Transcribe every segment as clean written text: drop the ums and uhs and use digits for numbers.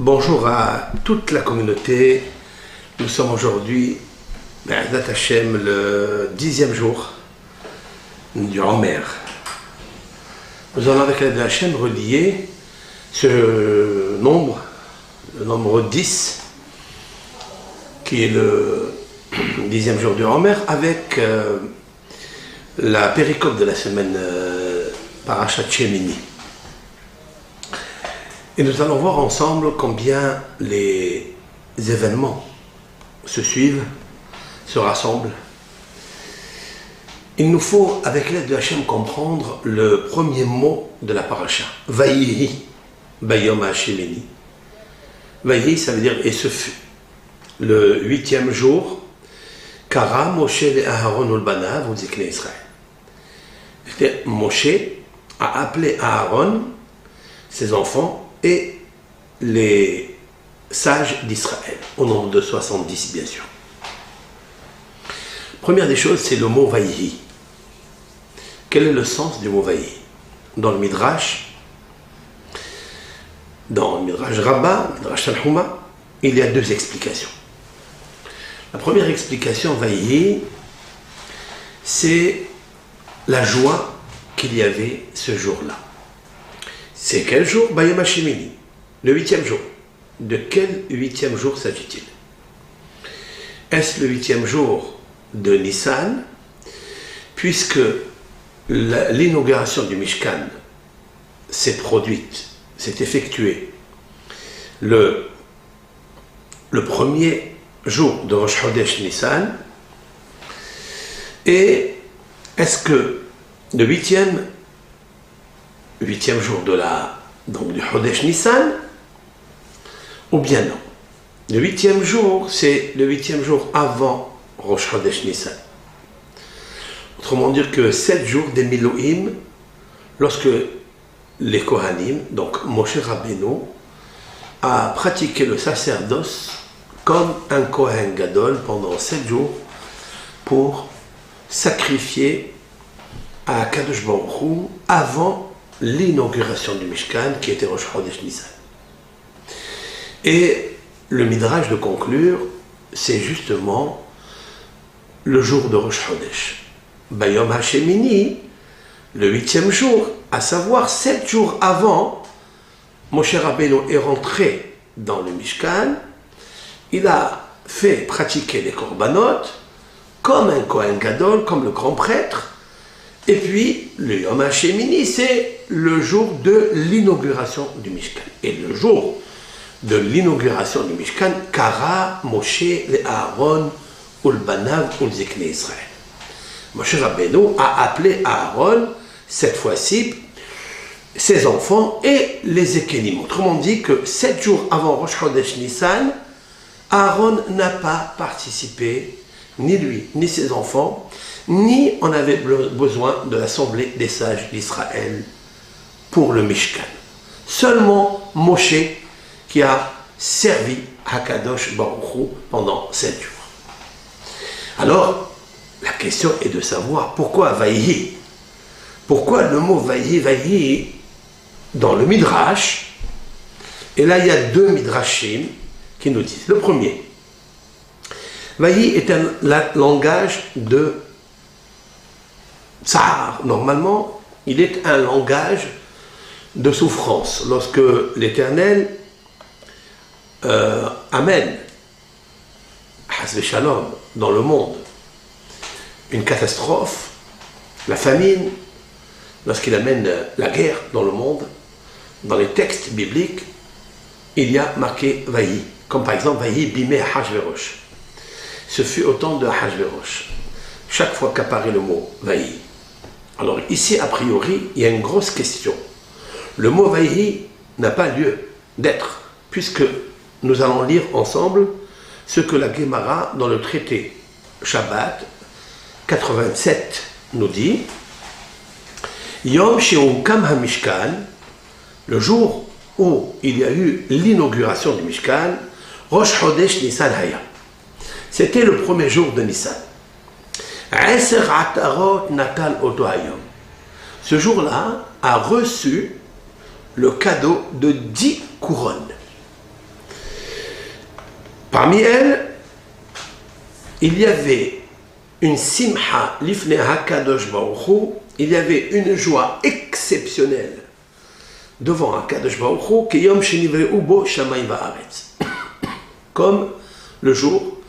Bonjour à toute la communauté. Nous sommes aujourd'hui, Be'ezrat Hashem, le 10e jour du Omer. Nous allons avec l'aide de Hashem relier ce nombre, le nombre 10, qui est le 10e jour du Omer, avec la péricope de la semaine Parashat Shemini. Et nous allons voir ensemble combien les événements se suivent, se rassemblent. Il nous faut, avec l'aide de Hachem, comprendre le premier mot de la paracha. Vayihi, Bayom Hashemini. Vayihi, ça veut dire et ce fut. Le 8e jour, Kara Moshe le Aharon ulbanav uziknei Israël. Moshe a appelé Aaron, ses enfants, et les sages d'Israël, au nombre de 70 bien sûr. Première des choses, c'est le mot Vayihi. Quel est le sens du mot Vayihi? Dans le Midrash Rabbah, Midrash Tanhuma, il y a deux explications. La première explication, Vayihi, c'est la joie qu'il y avait ce jour-là. C'est quel jour? Bayom Hashemini, le 8e jour. De quel 8e jour s'agit-il? Est-ce le 8e jour de Nissan, puisque l'inauguration du Mishkan s'est produite, s'est effectuée le premier jour de Rosh Chodesh Nissan, et est-ce que le 8e jour du Chodesh Nissan, ou bien non? Le 8e jour, c'est le 8e jour avant Rosh Chodesh Nissan. Autrement dire que 7 jours des Miloïm, lorsque les Kohanim, donc Moshe Rabbeinu, a pratiqué le sacerdoce comme un Kohen Gadol pendant 7 jours pour sacrifier à Kadosh Baruch Hu avant l'inauguration du Mishkan qui était Rosh Chodesh Nissan. Et le Midrash de conclure, c'est justement le jour de Rosh Chodesh. Bayom Hashemini, le 8e jour, à savoir 7 jours avant, Moshe Rabbeinu est rentré dans le Mishkan, il a fait pratiquer les korbanot comme un Kohen Gadol, comme le grand prêtre. Et puis, le Yom HaShemini, c'est le jour de l'inauguration du Mishkan. Et le jour de l'inauguration du Mishkan, Kara Moshe le Aaron ulbanav ulziknei Israël. Moshe Rabbeinu a appelé Aaron, cette fois-ci, ses enfants et les Ekenim. Autrement dit que 7 jours avant Rosh Chodesh Nissan, Aaron n'a pas participé, ni lui, ni ses enfants, ni on avait besoin de l'assemblée des sages d'Israël pour le Mishkan. Seulement Moshe qui a servi Hakadosh Baruch Hu pendant 7 jours. Alors, la question est de savoir pourquoi Vayihi? Pourquoi le mot Vayihi dans le Midrash? Et là, il y a 2 Midrashim qui nous disent. Le premier, Vayihi est un langage de Tsar. Normalement, il est un langage de souffrance. Lorsque l'Éternel amène Hasbe Shalom dans le monde une catastrophe, la famine, lorsqu'il amène la guerre dans le monde, dans les textes bibliques, il y a marqué Vayi, comme par exemple Vayi bimé Hachvérosh. Ce fut au temps de Hachvérosh. Chaque fois qu'apparaît le mot Vayi. Alors ici, a priori, il y a une grosse question. Le mot Vayi n'a pas lieu d'être, puisque nous allons lire ensemble ce que la Gemara, dans le traité Shabbat 87, nous dit. Yom she'ukam ha-mishkan, le jour où il y a eu l'inauguration du Mishkan, Rosh Chodesh Nissan Haya. C'était le premier jour de Nissan. Ce jour-là a reçu le cadeau de 10 couronnes. Parmi elles, il y avait une simha lifnei hakadosh baruch hu, il y avait une joie exceptionnelle devant Hakadosh Baruch Hu, kiyom shenivreu bo shamayim va'aretz, comme le jour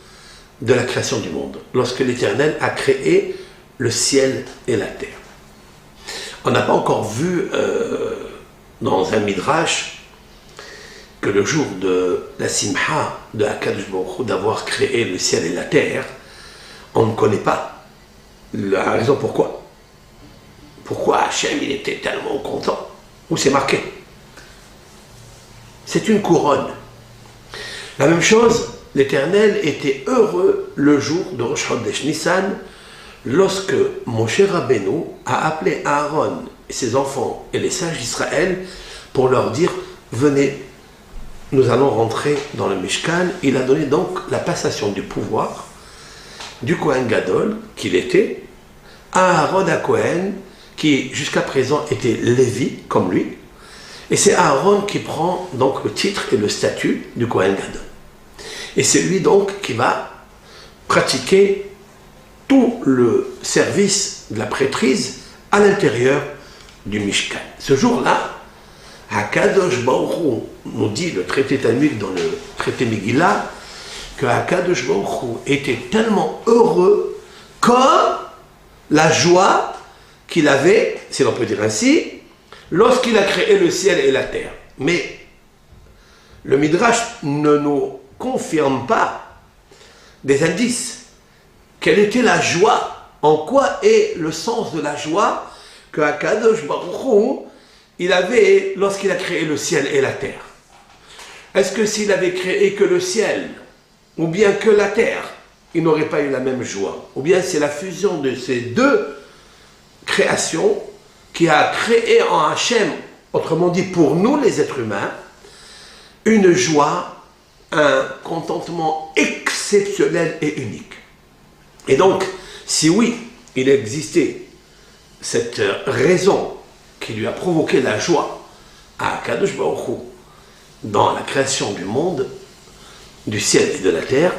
de la création du monde, lorsque l'Éternel a créé le ciel et la terre. On n'a pas encore vu dans un midrash que le jour de la simha de Hakadosh Baruch Hu d'avoir créé le ciel et la terre, on ne connaît pas la raison pourquoi. Pourquoi Hachem il était tellement content? Où c'est marqué? C'est une couronne. La même chose, l'Éternel était heureux le jour de Rosh Chodesh Nissan, lorsque Moshe Rabbeinu a appelé Aaron et ses enfants et les sages d'Israël pour leur dire « Venez, nous allons rentrer dans le Mishkan ». Il a donné donc la passation du pouvoir du Kohen Gadol, qu'il était, à Aaron à Kohen, qui jusqu'à présent était Lévi, comme lui. Et c'est Aaron qui prend donc le titre et le statut du Kohen Gadol. Et c'est lui donc qui va pratiquer tout le service de la prêtrise à l'intérieur du Mishkan. Ce jour-là, Hakadosh Baruch Hu nous dit le traité talmudique dans le traité Megillah que Hakadosh Baruch Hu était tellement heureux comme la joie qu'il avait, si l'on peut dire ainsi, lorsqu'il a créé le ciel et la terre. Mais le Midrash ne nous confirme pas des indices. Quelle était la joie? En quoi est le sens de la joie que Hakadosh Baruch Hu, il avait lorsqu'il a créé le ciel et la terre? Est-ce que s'il avait créé que le ciel, ou bien que la terre, il n'aurait pas eu la même joie? Ou bien c'est la fusion de ces deux créations qui a créé en Hachem, autrement dit pour nous les êtres humains, une joie, un contentement exceptionnel et unique. Et donc, si oui, il existait cette raison qui lui a provoqué la joie à Kadosh Baruch Hu dans la création du monde, du ciel et de la terre,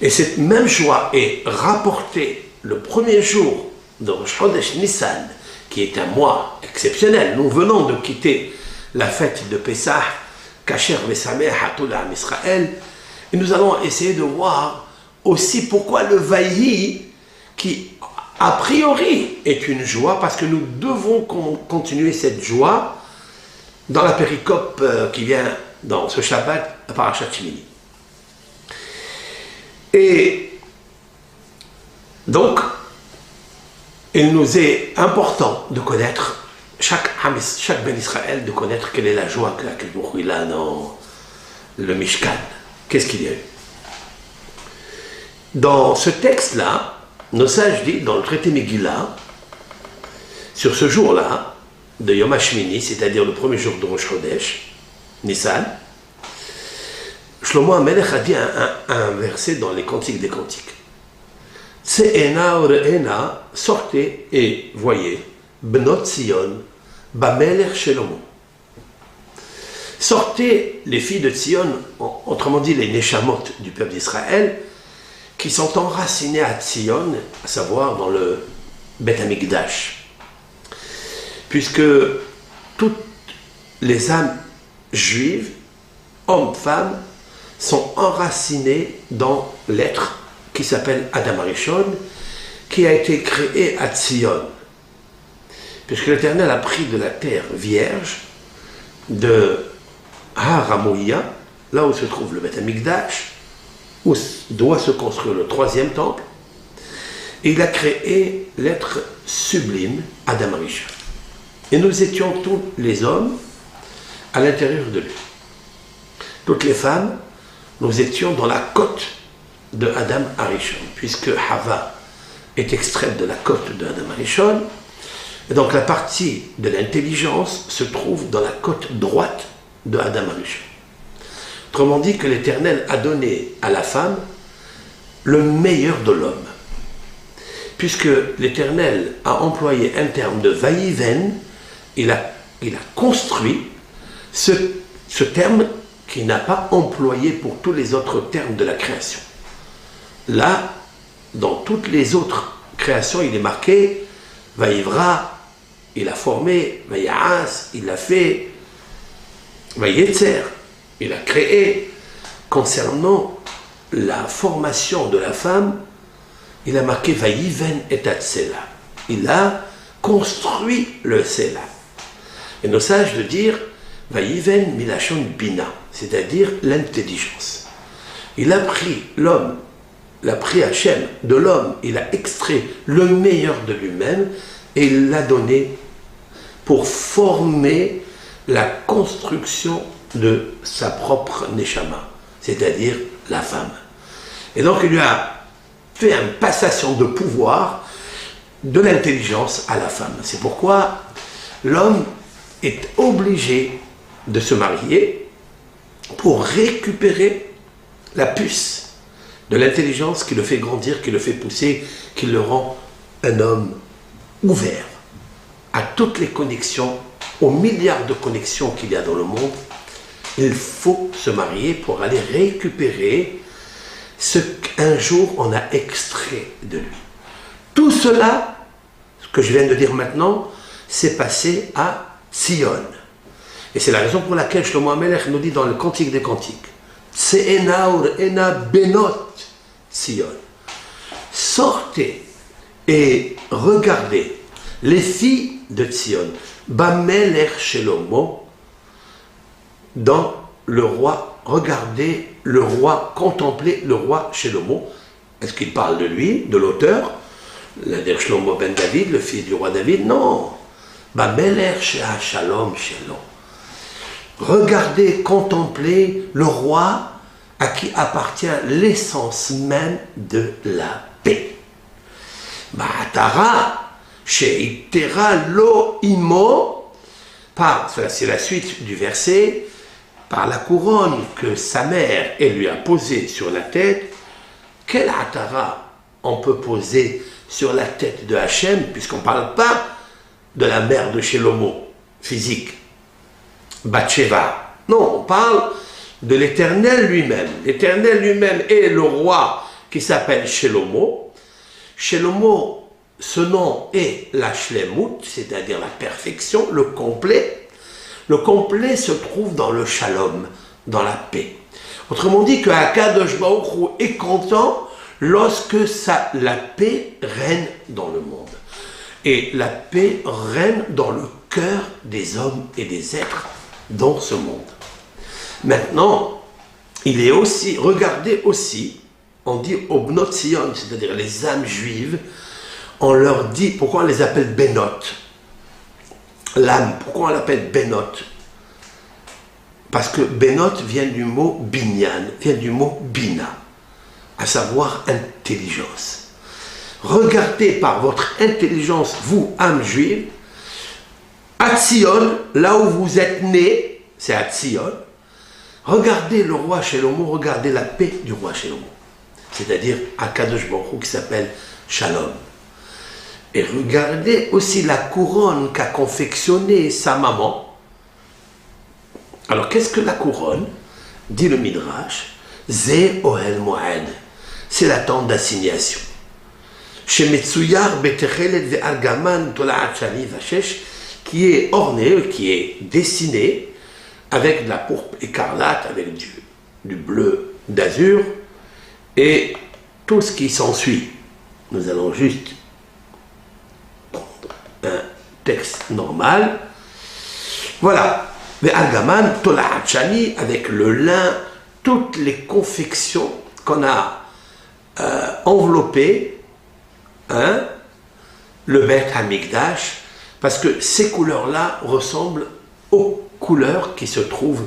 et cette même joie est rapportée le premier jour de Rosh Chodesh Nissan, qui est un mois exceptionnel. Nous venons de quitter la fête de Pessah, Kasher Vesameh Hatul Am Israël, et nous allons essayer de voir aussi pourquoi le Vaïhi, qui a priori est une joie, parce que nous devons continuer cette joie dans la péricope qui vient dans ce Shabbat à Parashat Shemini. Et donc, il nous est important de connaître, chaque Ben Israël, de connaître quelle est la joie que Hakadosh Baruch Hu a dans le Mishkan. Qu'est-ce qu'il y a eu? Dans ce texte-là, nos sages disent, dans le traité Megillah, sur ce jour-là, de Yom HaShmini, c'est-à-dire le premier jour de Rosh Chodesh, Nissan, Shlomo HaMelech a dit un verset dans les Cantiques des Cantiques. Tse'ena ure'ena, sortez et voyez, Bnot Tzion, Bamelech Shelomo. Sortez les filles de Tzion, autrement dit les Neshamot du peuple d'Israël, qui sont enracinées à Tzion, à savoir dans le Beth Amikdash. Puisque toutes les âmes juives, hommes, femmes, sont enracinées dans l'être qui s'appelle Adam Arishon, qui a été créé à Tzion. Puisque l'Éternel a pris de la terre vierge, de Har HaMoriah, là où se trouve le Beth Amikdash, où doit se construire le troisième temple, et il a créé l'être sublime, Adam Arishon. Et nous étions tous les hommes à l'intérieur de lui. Toutes les femmes, nous étions dans la côte de Adam Arishon, puisque Hava est extraite de la côte de Adam Arishon, et donc la partie de l'intelligence se trouve dans la côte droite de Adam Arishon. Autrement dit que l'Éternel a donné à la femme le meilleur de l'homme, puisque l'Éternel a employé un terme de vaïven, il a construit ce terme qu'il n'a pas employé pour tous les autres termes de la création. Là, dans toutes les autres créations, il est marqué Vaïvra, il a formé, Vaïas, il a fait, Vaïetzer, il a créé. Concernant la formation de la femme, il a marqué Vaïven et Tatsela. Il a construit le Sela. Et nos sages de dire Vaïven Milachon Bina, c'est-à-dire l'intelligence. Il a pris l'homme, il a pris Hachem de l'homme, il a extrait le meilleur de lui-même et il l'a donné pour former la construction de sa propre Neshama, c'est-à-dire la femme. Et donc il lui a fait une passation de pouvoir de l'intelligence à la femme. C'est pourquoi l'homme est obligé de se marier pour récupérer la puce de l'intelligence qui le fait grandir, qui le fait pousser, qui le rend un homme ouvert à toutes les connexions, aux milliards de connexions qu'il y a dans le monde. Il faut se marier pour aller récupérer ce qu'un jour on a extrait de lui. Tout cela, ce que je viens de dire maintenant, s'est passé à Sion. Et c'est la raison pour laquelle Shlomo HaMelech nous dit dans le Cantique des Cantiques, Tse'ena ur'ena benot Sion. Sortez et regardez les filles de Sion, Bamelech Shelomo, dans le roi, regardez le roi, contemplez le roi Shelomo. Est-ce qu'il parle de lui, de l'auteur, c'est-à-dire Shlomo ben David, le fils du roi David? Non. Bamelech Shea Shalom Shelo. Regardez, contemplez le roi à qui appartient l'essence même de la paix. Ba'atara she'itera lo imo, c'est la suite du verset, par la couronne que sa mère elle lui a posée sur la tête. Quel atara on peut poser sur la tête de Hachem, puisqu'on ne parle pas de la mère de Shelomo, physique, Bathsheba. Non, on parle de l'Éternel lui-même. L'Éternel lui-même est le roi qui s'appelle Shelomo. Shelomo, ce nom est la Shlemut, c'est-à-dire la perfection, le complet. Le complet se trouve dans le Shalom, dans la paix. Autrement dit, que Akadosh Baruch Hu est content lorsque la paix règne dans le monde. Et la paix règne dans le cœur des hommes et des êtres dans ce monde. Maintenant, il est aussi, regardez aussi, on dit Obnot Sion, c'est-à-dire les âmes juives, on leur dit, pourquoi on les appelle Benot? L'âme, pourquoi on l'appelle Benot? Parce que Benot vient du mot Binyan, vient du mot Bina, à savoir intelligence. Regardez par votre intelligence, vous, âme juive, à Tzion, là où vous êtes nés, c'est à Tzion. Regardez le roi Shelomo, regardez la paix du roi Shelomo, c'est-à-dire Akadosh Baruch Hu qui s'appelle Shalom. Et regardez aussi la couronne qu'a confectionnée sa maman. Alors qu'est-ce que la couronne? Dit le Midrash, Ze Ohel Moed, c'est la tente d'assignation. Chez Metsuyar Betechelet Ve'argaman Tola'at Shani Vashesh, qui est ornée, qui est dessinée avec de la pourpre écarlate, avec du bleu d'azur et tout ce qui s'ensuit. Nous allons juste un texte normal. Voilà. Ve'argaman Tola'at Shani, avec le lin, toutes les confections qu'on a enveloppées, le Beth Hamikdash, parce que ces couleurs-là ressemblent aux couleurs qui se trouvent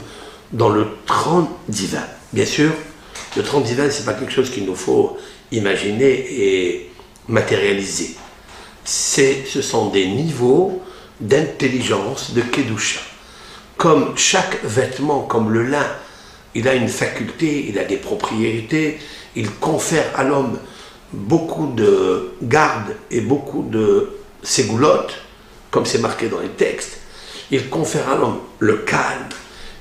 dans le trône divin. Bien sûr, le trône divin, ce n'est pas quelque chose qu'il nous faut imaginer et matérialiser. Ce sont des niveaux d'intelligence, de Kedusha. Comme chaque vêtement, comme le lin, il a une faculté, il a des propriétés, il confère à l'homme beaucoup de garde et beaucoup de ségoulottes, comme c'est marqué dans les textes. Il confère à l'homme le calme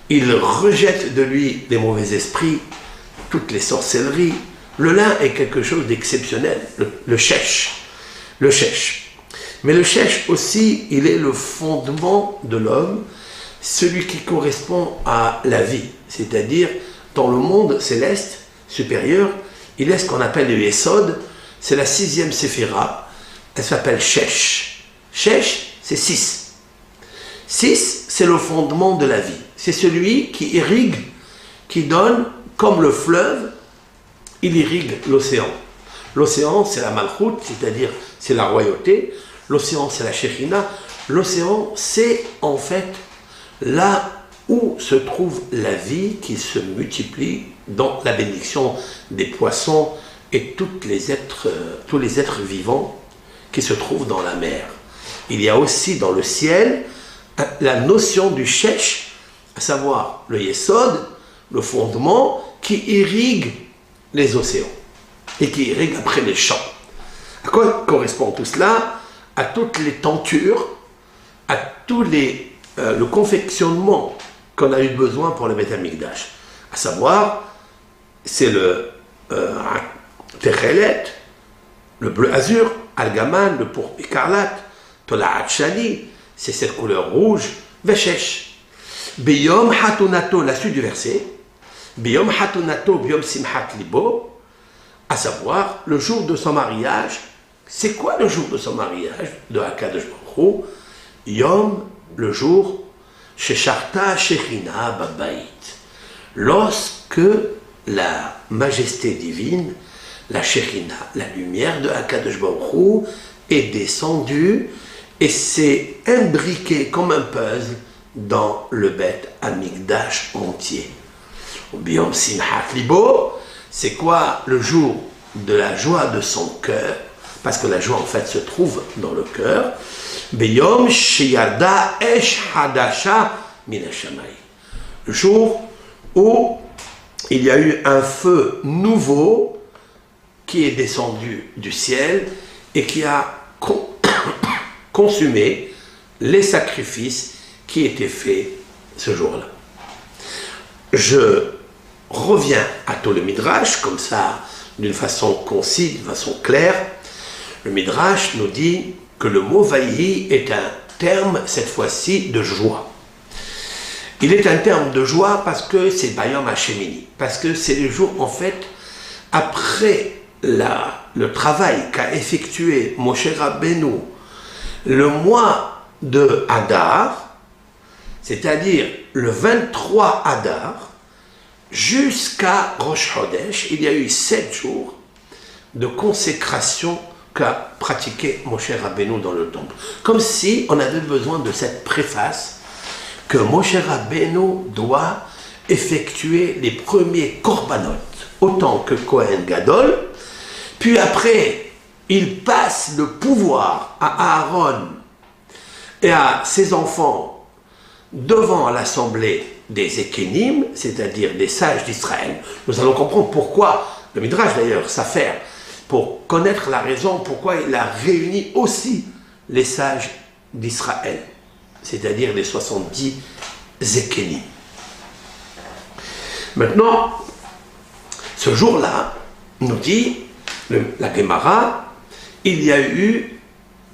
il rejette de lui les mauvais esprits, toutes les sorcelleries. Le lin est quelque chose d'exceptionnel, le shesh. Le shesh. Mais le shesh aussi, il est le fondement de l'homme, celui qui correspond à la vie. C'est-à-dire, dans le monde céleste supérieur, il est ce qu'on appelle le Yesod, c'est la 6e séphira, elle s'appelle shesh. Shesh, c'est 6. 6, c'est le fondement de la vie. C'est celui qui irrigue, qui donne, comme le fleuve, il irrigue l'océan. L'océan, c'est la malchoute, c'est-à-dire c'est la royauté. L'océan, c'est la Shekhinah. L'océan, c'est en fait là où se trouve la vie qui se multiplie dans la bénédiction des poissons et tous les êtres vivants qui se trouvent dans la mer. Il y a aussi dans le ciel la notion du shesh, à savoir le yesod, le fondement qui irrigue les océans et qui irrigue après les champs. À quoi correspond tout cela? À toutes les tentures, à tous le confectionnement qu'on a eu besoin pour le Beth Amikdash. À savoir, c'est le Techelet, le bleu azur, Algaman, le pourpre écarlate, Tola'at Shani, c'est cette couleur rouge, Veshesh. Biyom Hatunato, la suite du verset, Biyom Hatunato, Biyom Simhat Libo, à savoir, le jour de son mariage. C'est quoi le jour de son mariage de Hakadosh Baruch Hu? Yom, le jour, Shesharta Shechina Babait. Lorsque la majesté divine, la Shechina, la lumière de Hakadosh Baruch Hu, est descendue et s'est imbriquée comme un puzzle dans le Beth Amikdash entier. Biyom Simhat Libo, c'est quoi le jour de la joie de son cœur? Parce que la joie en fait se trouve dans le cœur. Beyom Sheyarda Esh Hadasha Minashamay. Le jour où il y a eu un feu nouveau qui est descendu du ciel et qui a consumé les sacrifices qui étaient faits ce jour-là. Je reviens à tout le Midrash, comme ça, d'une façon concise, d'une façon claire. Le Midrash nous dit que le mot Vaïhi est un terme, cette fois-ci, de joie. Il est un terme de joie parce que c'est Bayom Hashemini, parce que c'est le jour, en fait, après le travail qu'a effectué Moshe Rabbeinu, le mois de Hadar, c'est-à-dire le 23 Hadar, jusqu'à Rosh Chodesh, il y a eu 7 jours de consécration qu'a pratiqué Moshe Rabbeinu dans le temple. Comme si on avait besoin de cette préface que Moshe Rabbeinu doit effectuer les premiers korbanot, autant que Kohen Gadol, puis après, il passe le pouvoir à Aaron et à ses enfants devant l'assemblée des Ekenim, c'est-à-dire des sages d'Israël. Nous allons comprendre pourquoi, le Midrash d'ailleurs s'affaire, pour connaître la raison pourquoi il a réuni aussi les sages d'Israël, c'est-à-dire les 70 Ekenim. Maintenant, ce jour-là, nous dit la Gemara, il y a eu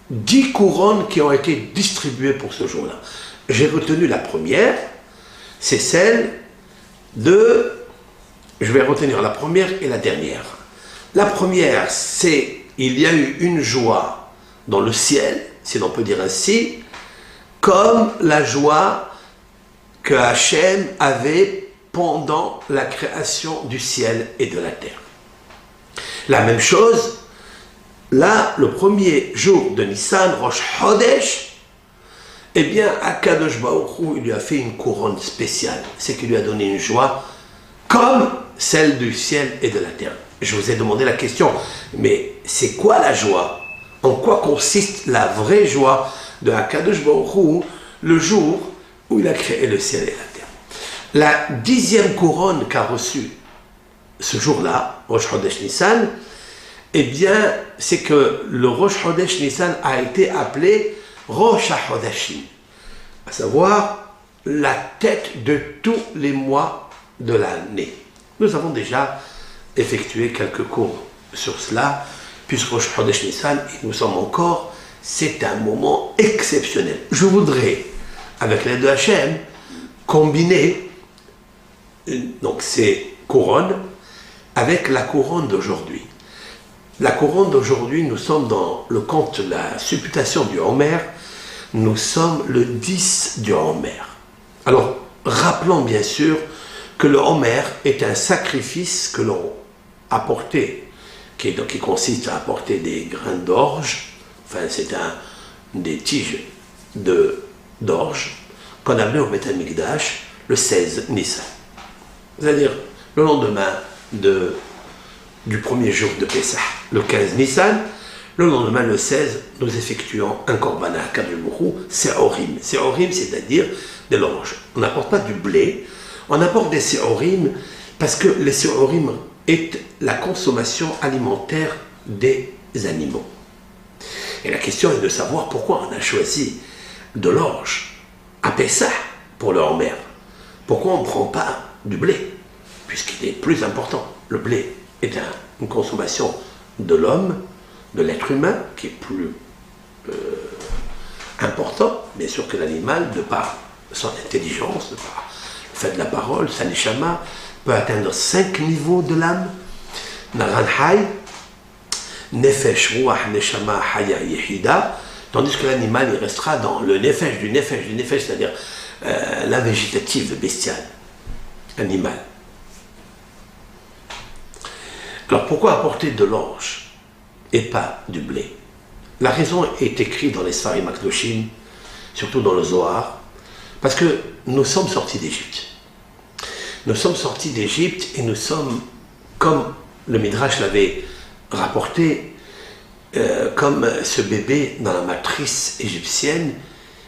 10 couronnes qui ont été distribuées pour ce jour-là. J'ai retenu la première, c'est celle de... Je vais retenir la première et la dernière. La première, c'est il y a eu une joie dans le ciel, si l'on peut dire ainsi, comme la joie que Hachem avait pendant la création du ciel et de la terre. La même chose, là, le premier jour de Nissan, Rosh Chodesh, eh bien, Akadosh Baruch Hu, il lui a fait une couronne spéciale. C'est qu'il lui a donné une joie comme celle du ciel et de la terre. Je vous ai demandé la question, mais c'est quoi la joie? En quoi consiste la vraie joie de Akadosh Baruch Hu le jour où il a créé le ciel et la terre? La 10e couronne qu'a reçue ce jour-là, Rosh Chodesh Nissan, eh bien, c'est que le Rosh Chodesh Nissan a été appelé Rosh HaChodashim, à savoir la tête de tous les mois de l'année. Nous avons déjà effectué quelques cours sur cela, puisque Rosh Chodesh Nissan, et nous sommes encore, c'est un moment exceptionnel. Je voudrais, avec l'aide de Hachem, combiner donc ces couronnes avec la couronne d'aujourd'hui. La couronne d'aujourd'hui, nous sommes dans le compte de la supputation du Homer, nous sommes le 10 du Homer. Alors, rappelons bien sûr que le Homer est un sacrifice que l'on apportait, qui consiste à apporter des grains d'orge, enfin c'est des tiges d'orge, qu'on amenait au Beth Amikdash le 16 Nissan. C'est-à-dire le lendemain du premier jour de Pessah, le 15 Nissan, le lendemain, le 16, nous effectuons un korban à Kadosh Baruch Hu, séorim. Séorim, c'est-à-dire de l'orge. On n'apporte pas du blé, on apporte des séorim parce que les séorim est la consommation alimentaire des animaux. Et la question est de savoir pourquoi on a choisi de l'orge à Pessah pour le Homer. Pourquoi on ne prend pas du blé, puisqu'il est plus important. Le blé est une consommation de l'homme, de l'être humain, qui est plus important, bien sûr que l'animal, de par son intelligence, de par le fait de la parole, sa neshama, peut atteindre 5 niveaux de l'âme. Naran hay, nefesh, ruach, neshama, haya, yehida, tandis que l'animal, il restera dans le nefesh, c'est-à-dire la végétative bestiale, animal. Alors pourquoi apporter de l'orge et pas du blé? La raison est écrite dans les Sfarim Akdoshim, surtout dans le Zohar, parce que nous sommes sortis d'Égypte. Nous sommes sortis d'Égypte et nous sommes, comme le Midrash l'avait rapporté, comme ce bébé dans la matrice égyptienne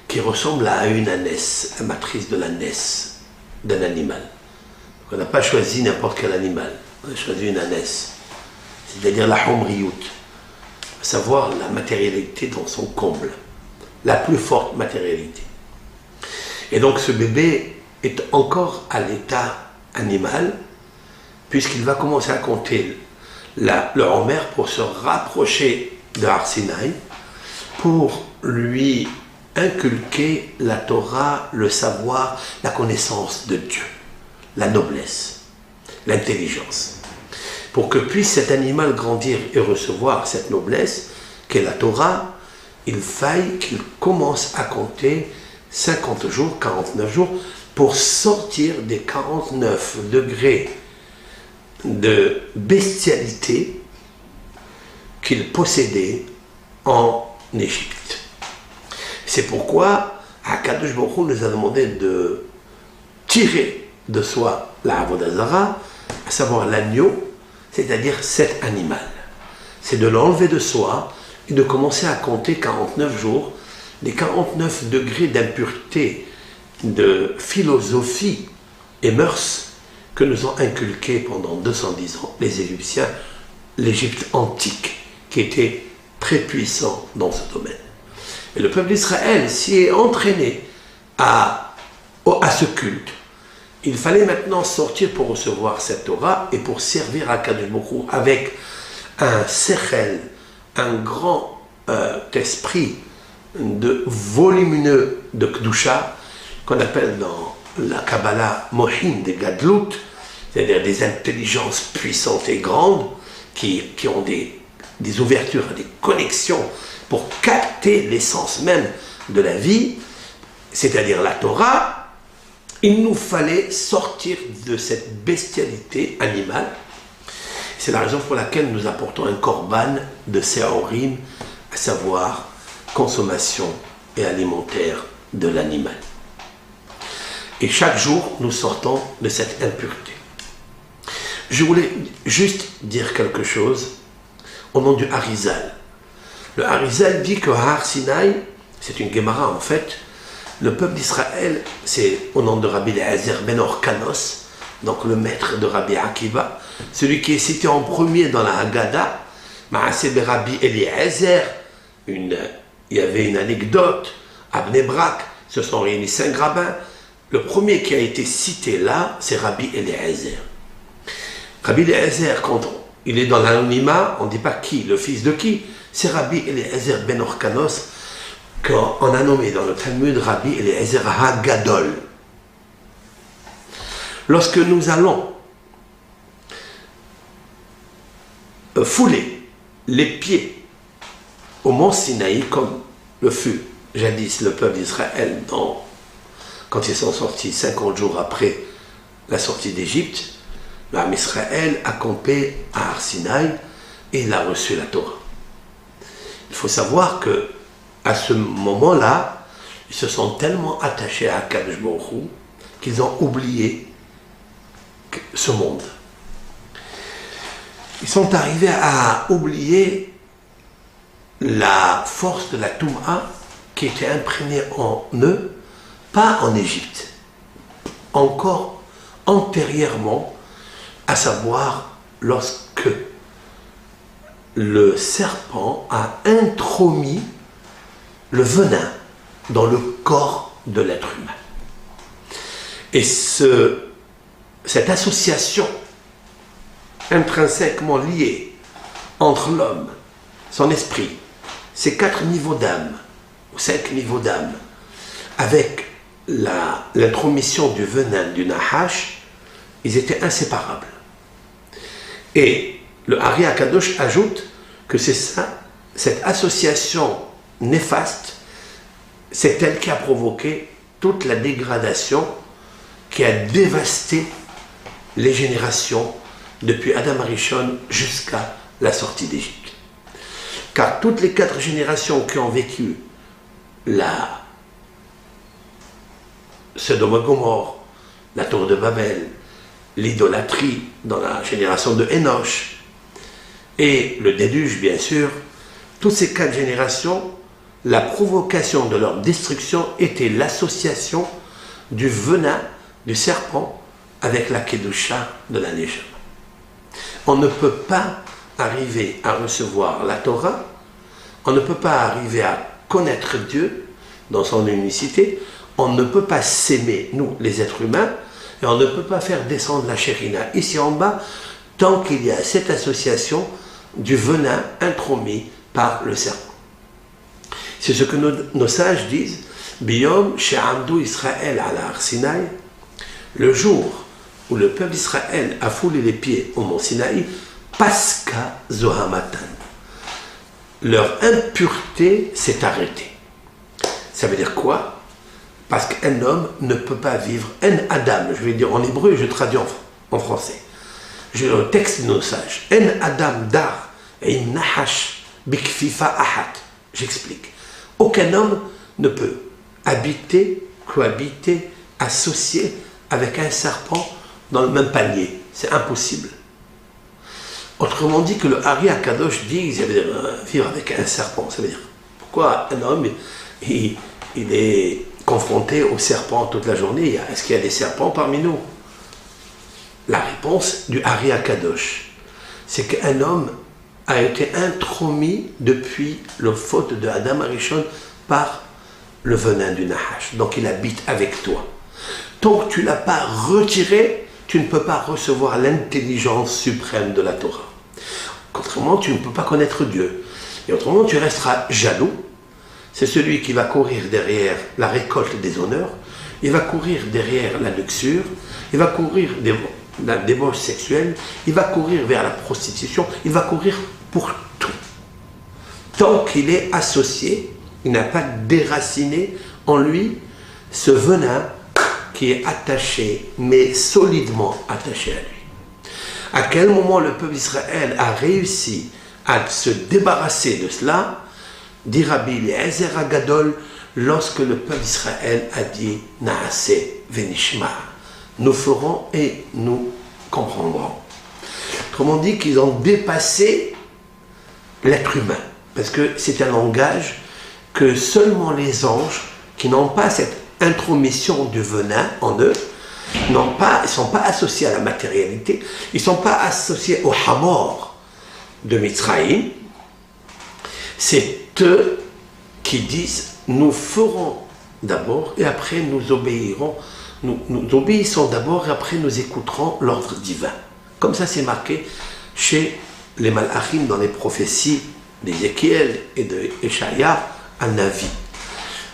qui ressemble à une ânesse, la matrice de l'ânesse d'un animal. Donc on n'a pas choisi n'importe quel animal, on a choisi une ânesse, c'est-à-dire la homriout, à savoir la matérialité dans son comble, la plus forte matérialité. Et donc ce bébé est encore à l'état animal, puisqu'il va commencer à compter le Homer pour se rapprocher de Har Sinaï, pour lui inculquer la Torah, le savoir, la connaissance de Dieu, la noblesse, l'intelligence. Pour que puisse cet animal grandir et recevoir cette noblesse, qu'est la Torah, il faille qu'il commence à compter 50 jours, 49 jours, pour sortir des 49 degrés de bestialité qu'il possédait en Égypte. C'est pourquoi Akadosh Baruch Hu nous a demandé de tirer de soi la Avodah Zara, à savoir l'agneau, c'est-à-dire cet animal. C'est de l'enlever de soi et de commencer à compter 49 jours, les 49 degrés d'impureté, de philosophie et mœurs que nous ont inculqués pendant 210 ans les Égyptiens, l'Égypte antique, qui était très puissant dans ce domaine. Et le peuple d'Israël s'y est entraîné à ce culte. Il fallait maintenant sortir pour recevoir cette Torah et pour servir à Kadosh Baruch Hu avec un sechel, un grand esprit volumineux de Kedusha, qu'on appelle dans la Kabbalah Mohin des Gadlut, c'est-à-dire des intelligences puissantes et grandes qui ont des ouvertures, des connexions pour capter l'essence même de la vie, c'est-à-dire la Torah. Il nous fallait sortir de cette bestialité animale. C'est la raison pour laquelle nous apportons un korban de séorim, à savoir consommation et alimentaire de l'animal. Et chaque jour, nous sortons de cette impureté. Je voulais juste dire quelque chose au nom du Harizal. Le Harizal dit que Har Sinaï, c'est une Gemara en fait, le peuple d'Israël, c'est au nom de Rabbi Eliezer ben Orkanos, donc le maître de Rabbi Akiva, celui qui est cité en premier dans la Haggadah, Maaseh be Rabbi Eliezer. Il y avait une anecdote à Bnei Brak, se sont réunis 5 rabbins, Le premier qui a été cité là, c'est Rabbi Eliezer. Rabbi Eliezer, quand il est dans l'anonymat, on ne dit pas qui, le fils de qui, c'est Rabbi Eliezer ben Orkanos, qu'on a nommé dans le Talmud Rabbi Eliezer HaGadol. Lorsque nous allons fouler les pieds au mont Sinaï, comme le fut jadis le peuple d'Israël quand ils sont sortis 50 jours après la sortie d'Égypte, l'âme Israël a campé à Har Sinaï et il a reçu la Torah. Il faut savoir que à ce moment-là, ils se sont tellement attachés à Akadosh Baruch Hu qu'ils ont oublié ce monde. Ils sont arrivés à oublier la force de la Touma qui était imprégnée en eux, pas en Égypte, encore antérieurement, à savoir lorsque le serpent a intromis le venin dans le corps de l'être humain. Et cette association intrinsèquement liée entre l'homme, son esprit, ses 4 niveaux d'âme, ou 5 niveaux d'âme, avec l'intromission du venin du Nahash, ils étaient inséparables. Et le Ari Akadosh ajoute que c'est ça, cette association néfaste, c'est elle qui a provoqué toute la dégradation qui a dévasté les générations depuis Adam Arishon jusqu'à la sortie d'Égypte. Car toutes les 4 générations qui ont vécu la Sodome et Gomorrhe, la tour de Babel, l'idolâtrie dans la génération de Enoch et le déluge bien sûr, toutes ces 4 générations, la provocation de leur destruction était l'association du venin du serpent avec la Kedusha de la Neshama. On ne peut pas arriver à recevoir la Torah, on ne peut pas arriver à connaître Dieu dans son unicité, on ne peut pas s'aimer, nous les êtres humains, et on ne peut pas faire descendre la Shérina ici en bas tant qu'il y a cette association du venin intromis par le serpent. C'est ce que nos sages disent, Biyom she'amdu Israël ala Har Sinaï, le jour où le peuple d'Israël a foulé les pieds au mont Sinaï, Paska Zohamatan. Leur impureté s'est arrêtée. Ça veut dire quoi? Parce qu'un homme ne peut pas vivre, un Adam, je vais dire en hébreu et je traduis en français. J'ai le texte de nos sages. Un Adam dar et une nahash bikfifa ahat. J'explique. Aucun homme ne peut habiter, cohabiter, associer avec un serpent dans le même panier. C'est impossible. Autrement dit que le Ari Akadosh dit, ça veut dire vivre avec un serpent. Ça veut dire, pourquoi un homme, il est confronté au serpent toute la journée? Est-ce qu'il y a des serpents parmi nous? La réponse du Ari Akadosh, c'est qu'un homme a été intromis depuis le faute de Adam Arishon par le venin du Nahash. Donc il habite avec toi. Tant que tu ne l'as pas retiré, tu ne peux pas recevoir l'intelligence suprême de la Torah. Autrement, tu ne peux pas connaître Dieu. Et autrement, tu resteras jaloux. C'est celui qui va courir derrière la récolte des honneurs, il va courir derrière la luxure, il va courir la débauche sexuelle, il va courir vers la prostitution, il va courir pour tout. Tant qu'il est associé, il n'a pas déraciné en lui ce venin qui est attaché, mais solidement attaché à lui. À quel moment le peuple d'Israël a réussi à se débarrasser de cela? Dit Rabbi Eliezer HaGadol, lorsque le peuple d'Israël a dit « Naase venishma » nous ferons et nous comprendrons. Autrement dit qu'ils ont dépassé l'être humain, parce que c'est un langage que seulement les anges, qui n'ont pas cette intromission du venin en eux, ils ne sont pas associés à la matérialité, ils ne sont pas associés au hamor de Mitzrayim. C'est eux qui disent, nous ferons d'abord et après nous obéirons nous obéissons d'abord et après nous écouterons l'ordre divin. Comme ça c'est marqué chez les Malachim dans les prophéties d'Ézéchiel et d'Échaïa à Navi.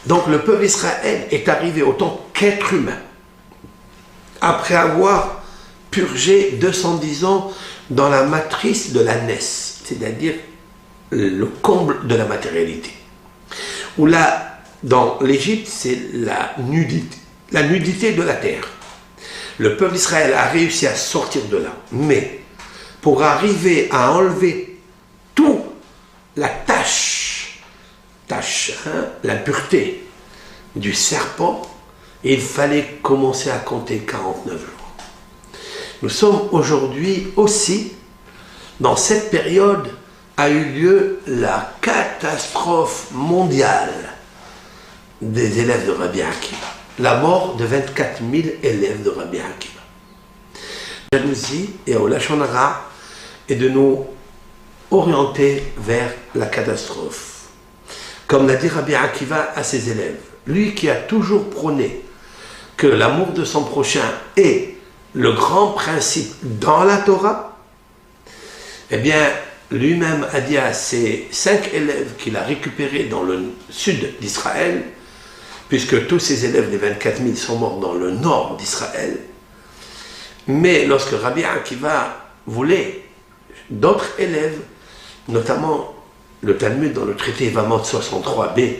Donc le peuple d'Israël est arrivé autant qu'être humain, après avoir purgé 210 ans dans la matrice de la naisse, c'est-à-dire le comble de la matérialité. Où là, dans l'Égypte, c'est la nudité de la terre. Le peuple d'Israël a réussi à sortir de là, mais pour arriver à enlever toute la tâche, l'impureté du serpent, il fallait commencer à compter 49 jours. Nous sommes aujourd'hui aussi, dans cette période, a eu lieu la catastrophe mondiale des élèves de Rabbi Akiva. La mort de 24 000 élèves de Rabbi Akiva. La jalousie et au lashon hara est de nous orienter vers la catastrophe. Comme l'a dit Rabbi Akiva à ses élèves, lui qui a toujours prôné que l'amour de son prochain est le grand principe dans la Torah, eh bien, lui-même a dit à ses 5 élèves qu'il a récupérés dans le sud d'Israël, puisque tous ces élèves, les 24 000, sont morts dans le nord d'Israël. Mais lorsque Rabbi Akiva voulait d'autres élèves, notamment le Talmud dans le traité Evamot 63b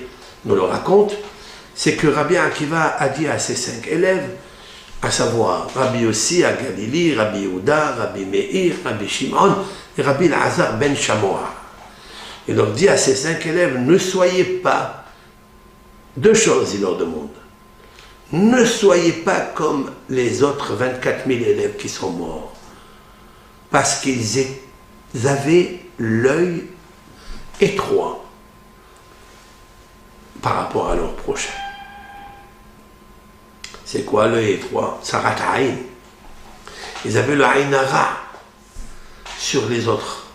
nous le raconte, c'est que Rabbi Akiva a dit à ses 5 élèves, à savoir Rabbi Yossi à Galilée, Rabbi Yehuda, Rabbi Meir, Rabbi Shimon et Rabbi Elazar ben Shamoa. Il leur dit à ses 5 élèves, ne soyez pas, 2 choses il leur demande, ne soyez pas comme les autres 24 000 élèves qui sont morts, parce qu'ils avaient l'œil étroit par rapport à leur prochain. C'est quoi l'œil étroit? Sarat Aïn. Ils avaient le Aïn Hara sur les autres.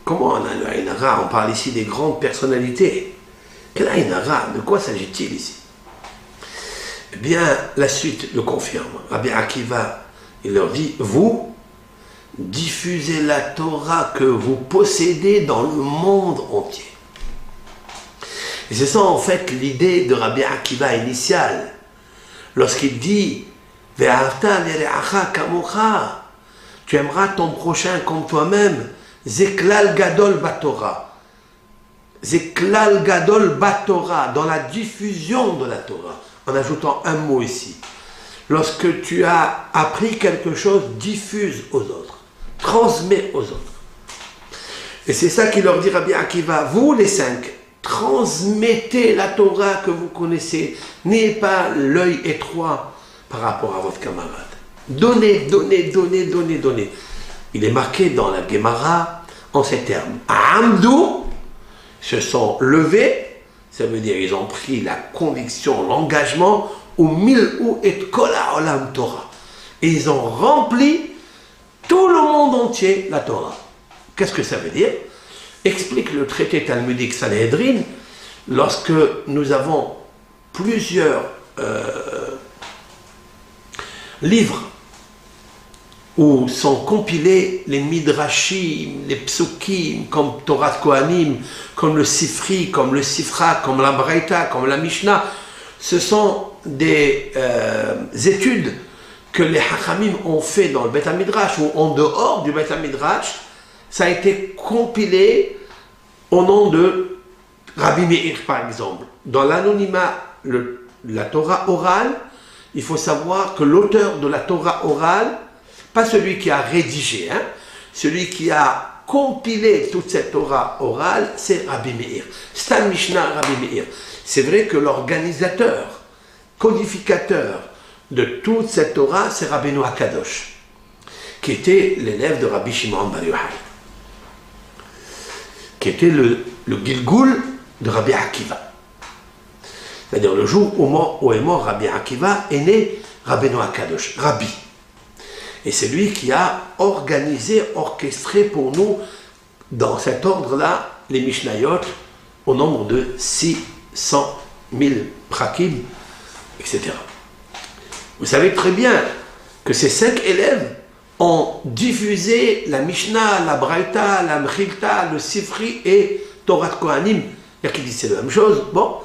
Comment on a le Aïn Hara? On parle ici des grandes personnalités. Quel Aïn Hara? De quoi s'agit-il ici? Eh bien, la suite le confirme. Rabbi Akiva, il leur dit, vous, diffusez la Torah que vous possédez dans le monde entier. Et c'est ça en fait l'idée de Rabbi Akiva initiale. Lorsqu'il dit tu aimeras ton prochain comme toi-même, Zeklal Gadol Batorah. Zeklal Gadol Batorah, dans la diffusion de la Torah, en ajoutant un mot ici. Lorsque tu as appris quelque chose, diffuse aux autres, transmets aux autres. Et c'est ça qu'il leur dit Rabbi Akiva, vous les 5, transmettez la Torah que vous connaissez. N'ayez pas l'œil étroit par rapport à votre camarade. Donnez, donnez, donnez, donnez, donnez. Il est marqué dans la Gemara en ces termes. Amdou, se sont levés, ça veut dire ils ont pris la conviction, l'engagement, ou mil'u et kola olam Torah. Et ils ont rempli tout le monde entier la Torah. Qu'est-ce que ça veut dire? Explique le traité talmudique Sanhedrin, lorsque nous avons plusieurs livres où sont compilés les midrashim, les psukim, comme Torah Kohanim, comme le Sifri, comme le Sifra, comme la Braïta, comme la Mishnah, ce sont des études que les Hachamim ont fait dans le Beth HaMidrash ou en dehors du Beth HaMidrash. Ça a été compilé au nom de Rabbi Meir, par exemple. Dans l'anonymat, la Torah orale, il faut savoir que l'auteur de la Torah orale, pas celui qui a rédigé, celui qui a compilé toute cette Torah orale, c'est Rabbi Meir. Stam Mishnah Rabbi Meir. C'est vrai que l'organisateur, codificateur de toute cette Torah, c'est Rabbeinu HaKadosh, qui était l'élève de Rabbi Shimon Bar Yochai, qui était le Gilgul de Rabbi Akiva. C'est-à-dire le jour où est mort Rabbi Akiva, est né Rabbeinu HaKadosh, Rabbi. Et c'est lui qui a organisé, orchestré pour nous, dans cet ordre-là, les Mishnayot, au nombre de 600 000 prakim, etc. Vous savez très bien que ces 5 élèves ont diffusé la Mishnah, la Braïta, la Mechilta, le Sifri et Torah Kohanim. Il y a qui disent c'est la même chose. Bon,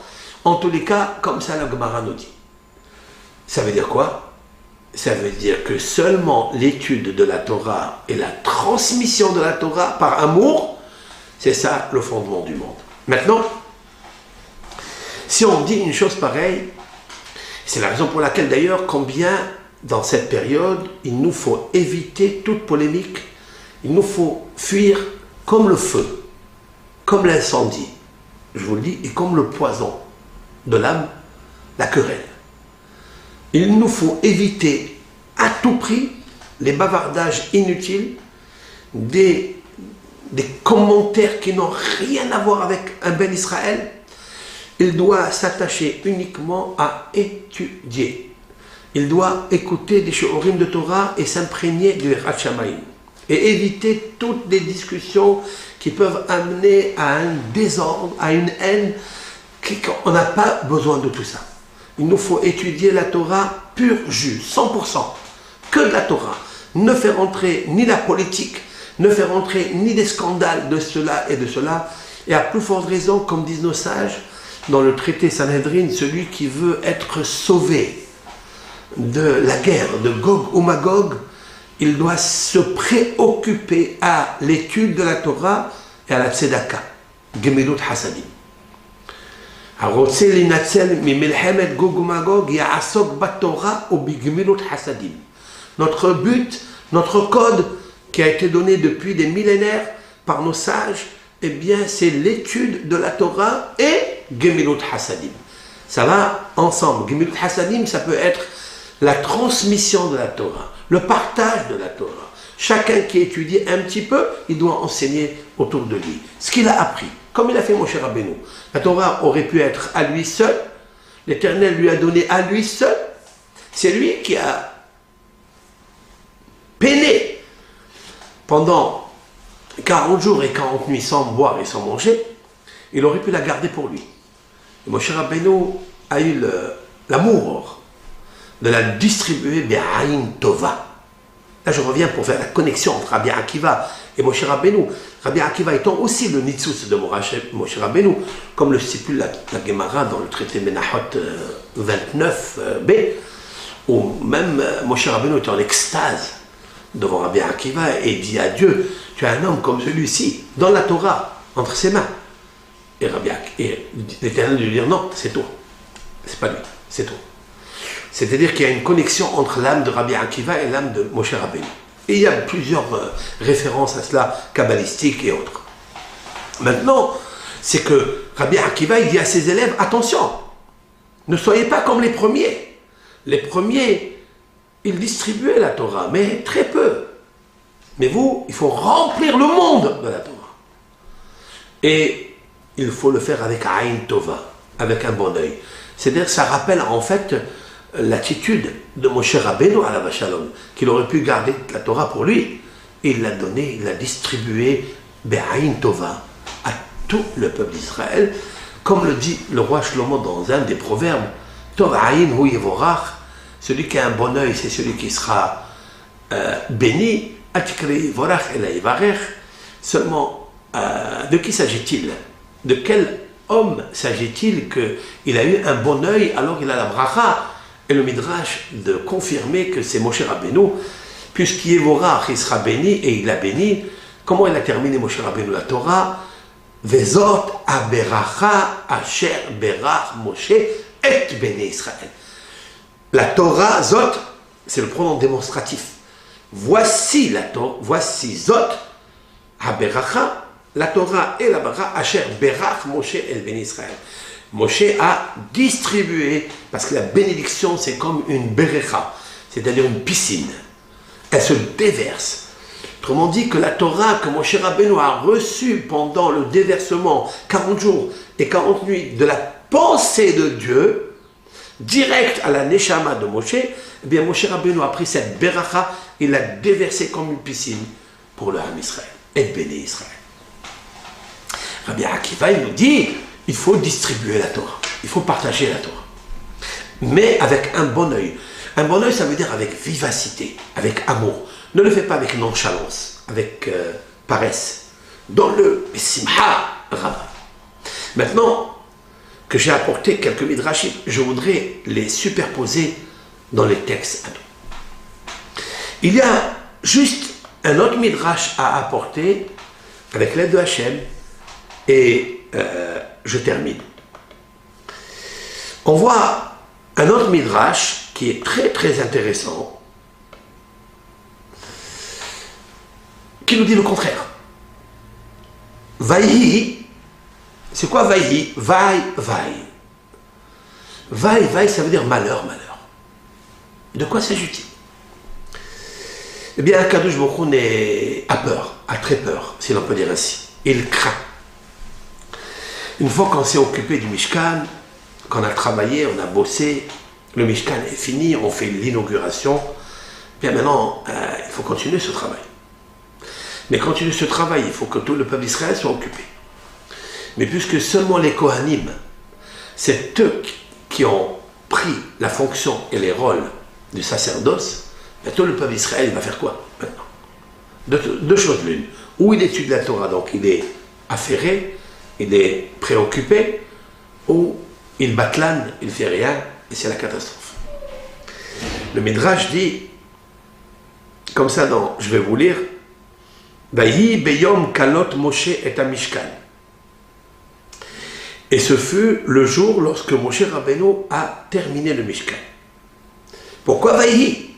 en tous les cas, comme ça la Gemara nous dit. Ça veut dire quoi? Ça veut dire que seulement l'étude de la Torah et la transmission de la Torah par amour, c'est ça le fondement du monde. Maintenant, si on dit une chose pareille, c'est la raison pour laquelle d'ailleurs, combien dans cette période, il nous faut éviter toute polémique, il nous faut fuir comme le feu, comme l'incendie, je vous le dis, et comme le poison de l'âme, la querelle. Il nous faut éviter à tout prix les bavardages inutiles, des commentaires qui n'ont rien à voir avec un Ben Israël. Il doit s'attacher uniquement à étudier. Il doit écouter des shiurim de Torah et s'imprégner du Yirat Shamayim. Et éviter toutes les discussions qui peuvent amener à un désordre, à une haine. On n'a pas besoin de tout ça. Il nous faut étudier la Torah pur jus, 100%. Que de la Torah. Ne faire entrer ni la politique, ne faire entrer ni des scandales de cela et de cela. Et à plus forte raison, comme disent nos sages, dans le traité Sanhedrin, celui qui veut être sauvé de la guerre de Gog ou Magog, il doit se préoccuper à l'étude de la Torah et à la tzedaka, Gemilut Hasadim. הרוצה להינצל ממלחמת גוג ומגוג יעסוק בתורה ובגמילות חסדים. Notre but, notre code qui a été donné depuis des millénaires par nos sages, eh bien c'est l'étude de la Torah et Gemilut Hasadim. Ça va ensemble. Gemilut Hasadim, ça peut être la transmission de la Torah, le partage de la Torah. Chacun qui étudie un petit peu, il doit enseigner autour de lui ce qu'il a appris. Comme il a fait Moshe Rabbeinu. La Torah aurait pu être à lui seul. L'Éternel lui a donné à lui seul. C'est lui qui a peiné pendant 40 jours et 40 nuits sans boire et sans manger. Il aurait pu la garder pour lui. Et Moshe Rabbeinu a eu l'amour de la distribuer Be'ayin Tova. Là, je reviens pour faire la connexion entre Rabbi Akiva et Moshe Rabbeinu. Rabbi Akiva étant aussi le Nitzus de Moshe Rabbeinu, comme le stipule la Gemara dans le traité Menachot 29b, où même Moshe Rabbeinu est en extase devant Rabbi Akiva et dit à Dieu, tu as un homme comme celui-ci, dans la Torah, entre ses mains. Et l'Éternel lui dit, non, c'est toi. C'est pas lui, c'est toi. C'est-à-dire qu'il y a une connexion entre l'âme de Rabbi Akiva et l'âme de Moshe Rabbeinu. Et il y a plusieurs références à cela, kabbalistiques et autres. Maintenant, c'est que Rabbi Akiva, il dit à ses élèves, attention, ne soyez pas comme les premiers. Les premiers, ils distribuaient la Torah, mais très peu. Mais vous, il faut remplir le monde de la Torah. Et il faut le faire avec Aïn Tova, avec un bon œil. C'est-à-dire que ça rappelle en fait l'attitude de Moshe Rabbeinu à la Shalom, qu'il aurait pu garder la Torah pour lui. Et il l'a donnée, il l'a distribuée Be'ayin Tova à tout le peuple d'Israël, comme le dit le roi Shlomo dans un des proverbes, Tov Ayin hu Yevorach, celui qui a un bon œil, c'est celui qui sera béni, Atikri Yevorach ela Yevarech. Seulement, de qui s'agit-il? De quel homme s'agit-il qu'il a eu un bon œil alors il a la bracha? Et le Midrash de confirmer que c'est Moshe Rabbeinu, puisqu'Yevorach, il sera béni, et il a béni. Comment il a terminé Moshe Rabbeinu la Torah? Vezot aberacha asher berach Moshe et béni Israël. La Torah, Zot, c'est le pronom démonstratif. Voici la Torah, voici Zot, aberacha, la Torah et la beracha asher berach Moshe et béni Israël. Moshe a distribué, parce que la bénédiction c'est comme une berecha, c'est-à-dire une piscine. Elle se déverse. Autrement dit que la Torah que Moshe Rabbeinu a reçue pendant le déversement, 40 jours et 40 nuits, de la pensée de Dieu, direct à la Neshama de Moshe, eh bien Moshe Rabbeinu a pris cette beracha, il l'a déversée comme une piscine pour le Ham Israël, et béni Israël. Rabbi Akiva, il nous dit, il faut distribuer la Torah, il faut partager la Torah, mais avec un bon œil. Un bon œil, ça veut dire avec vivacité, avec amour. Ne le fais pas avec nonchalance, avec paresse. Donne-le, simha, rabba. Maintenant que j'ai apporté quelques midrashim, je voudrais les superposer dans les textes à nous. Il y a juste un autre midrash à apporter avec l'aide de Hachem et je termine. On voit un autre midrash qui est très très intéressant, qui nous dit le contraire. Vaïhi, c'est quoi vaïhi? Vaï, vaï. Vaï, vaï, ça veut dire malheur, malheur. De quoi s'agit-il? Eh bien, Akadosh Baruch Hu a peur, a très peur, si l'on peut dire ainsi. Il craint. Une fois qu'on s'est occupé du Mishkan, qu'on a travaillé, on a bossé, le Mishkan est fini, on fait l'inauguration, bien maintenant, il faut continuer ce travail. Mais continuer ce travail, il faut que tout le peuple d'Israël soit occupé. Mais puisque seulement les Kohanim, c'est eux qui ont pris la fonction et les rôles du sacerdoce, bien tout le peuple d'Israël va faire quoi maintenant? Deux choses l'une. Ou il étudie la Torah, donc il est affairé, il est préoccupé, ou il batlane, il ne fait rien, et c'est la catastrophe. Le Midrash dit, comme ça, je vais vous lire, Vayi beyom kalot Moshe et Mishkan. Et ce fut le jour lorsque Moshe Rabbeinu a terminé le Mishkan. Pourquoi Vayi?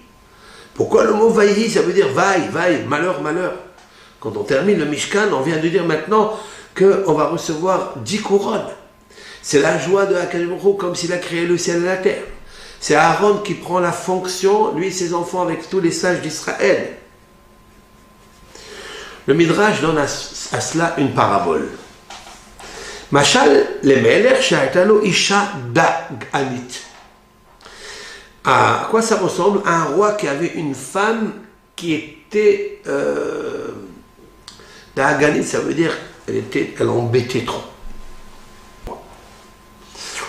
Pourquoi le mot Vayi, ça veut dire vaille, vaille, malheur, malheur. Quand on termine le Mishkan, on vient de dire maintenant qu'on va recevoir 10 couronnes. C'est la joie de Akadosh Baruch Hu, comme s'il a créé le ciel et la terre. C'est Aaron qui prend la fonction, lui et ses enfants, avec tous les sages d'Israël. Le Midrash donne à cela une parabole. Machal le melech sha'atalo isha da'ganit. À quoi ça ressemble? À un roi qui avait une femme qui était da'ganit, ça veut dire elle embêtait trop.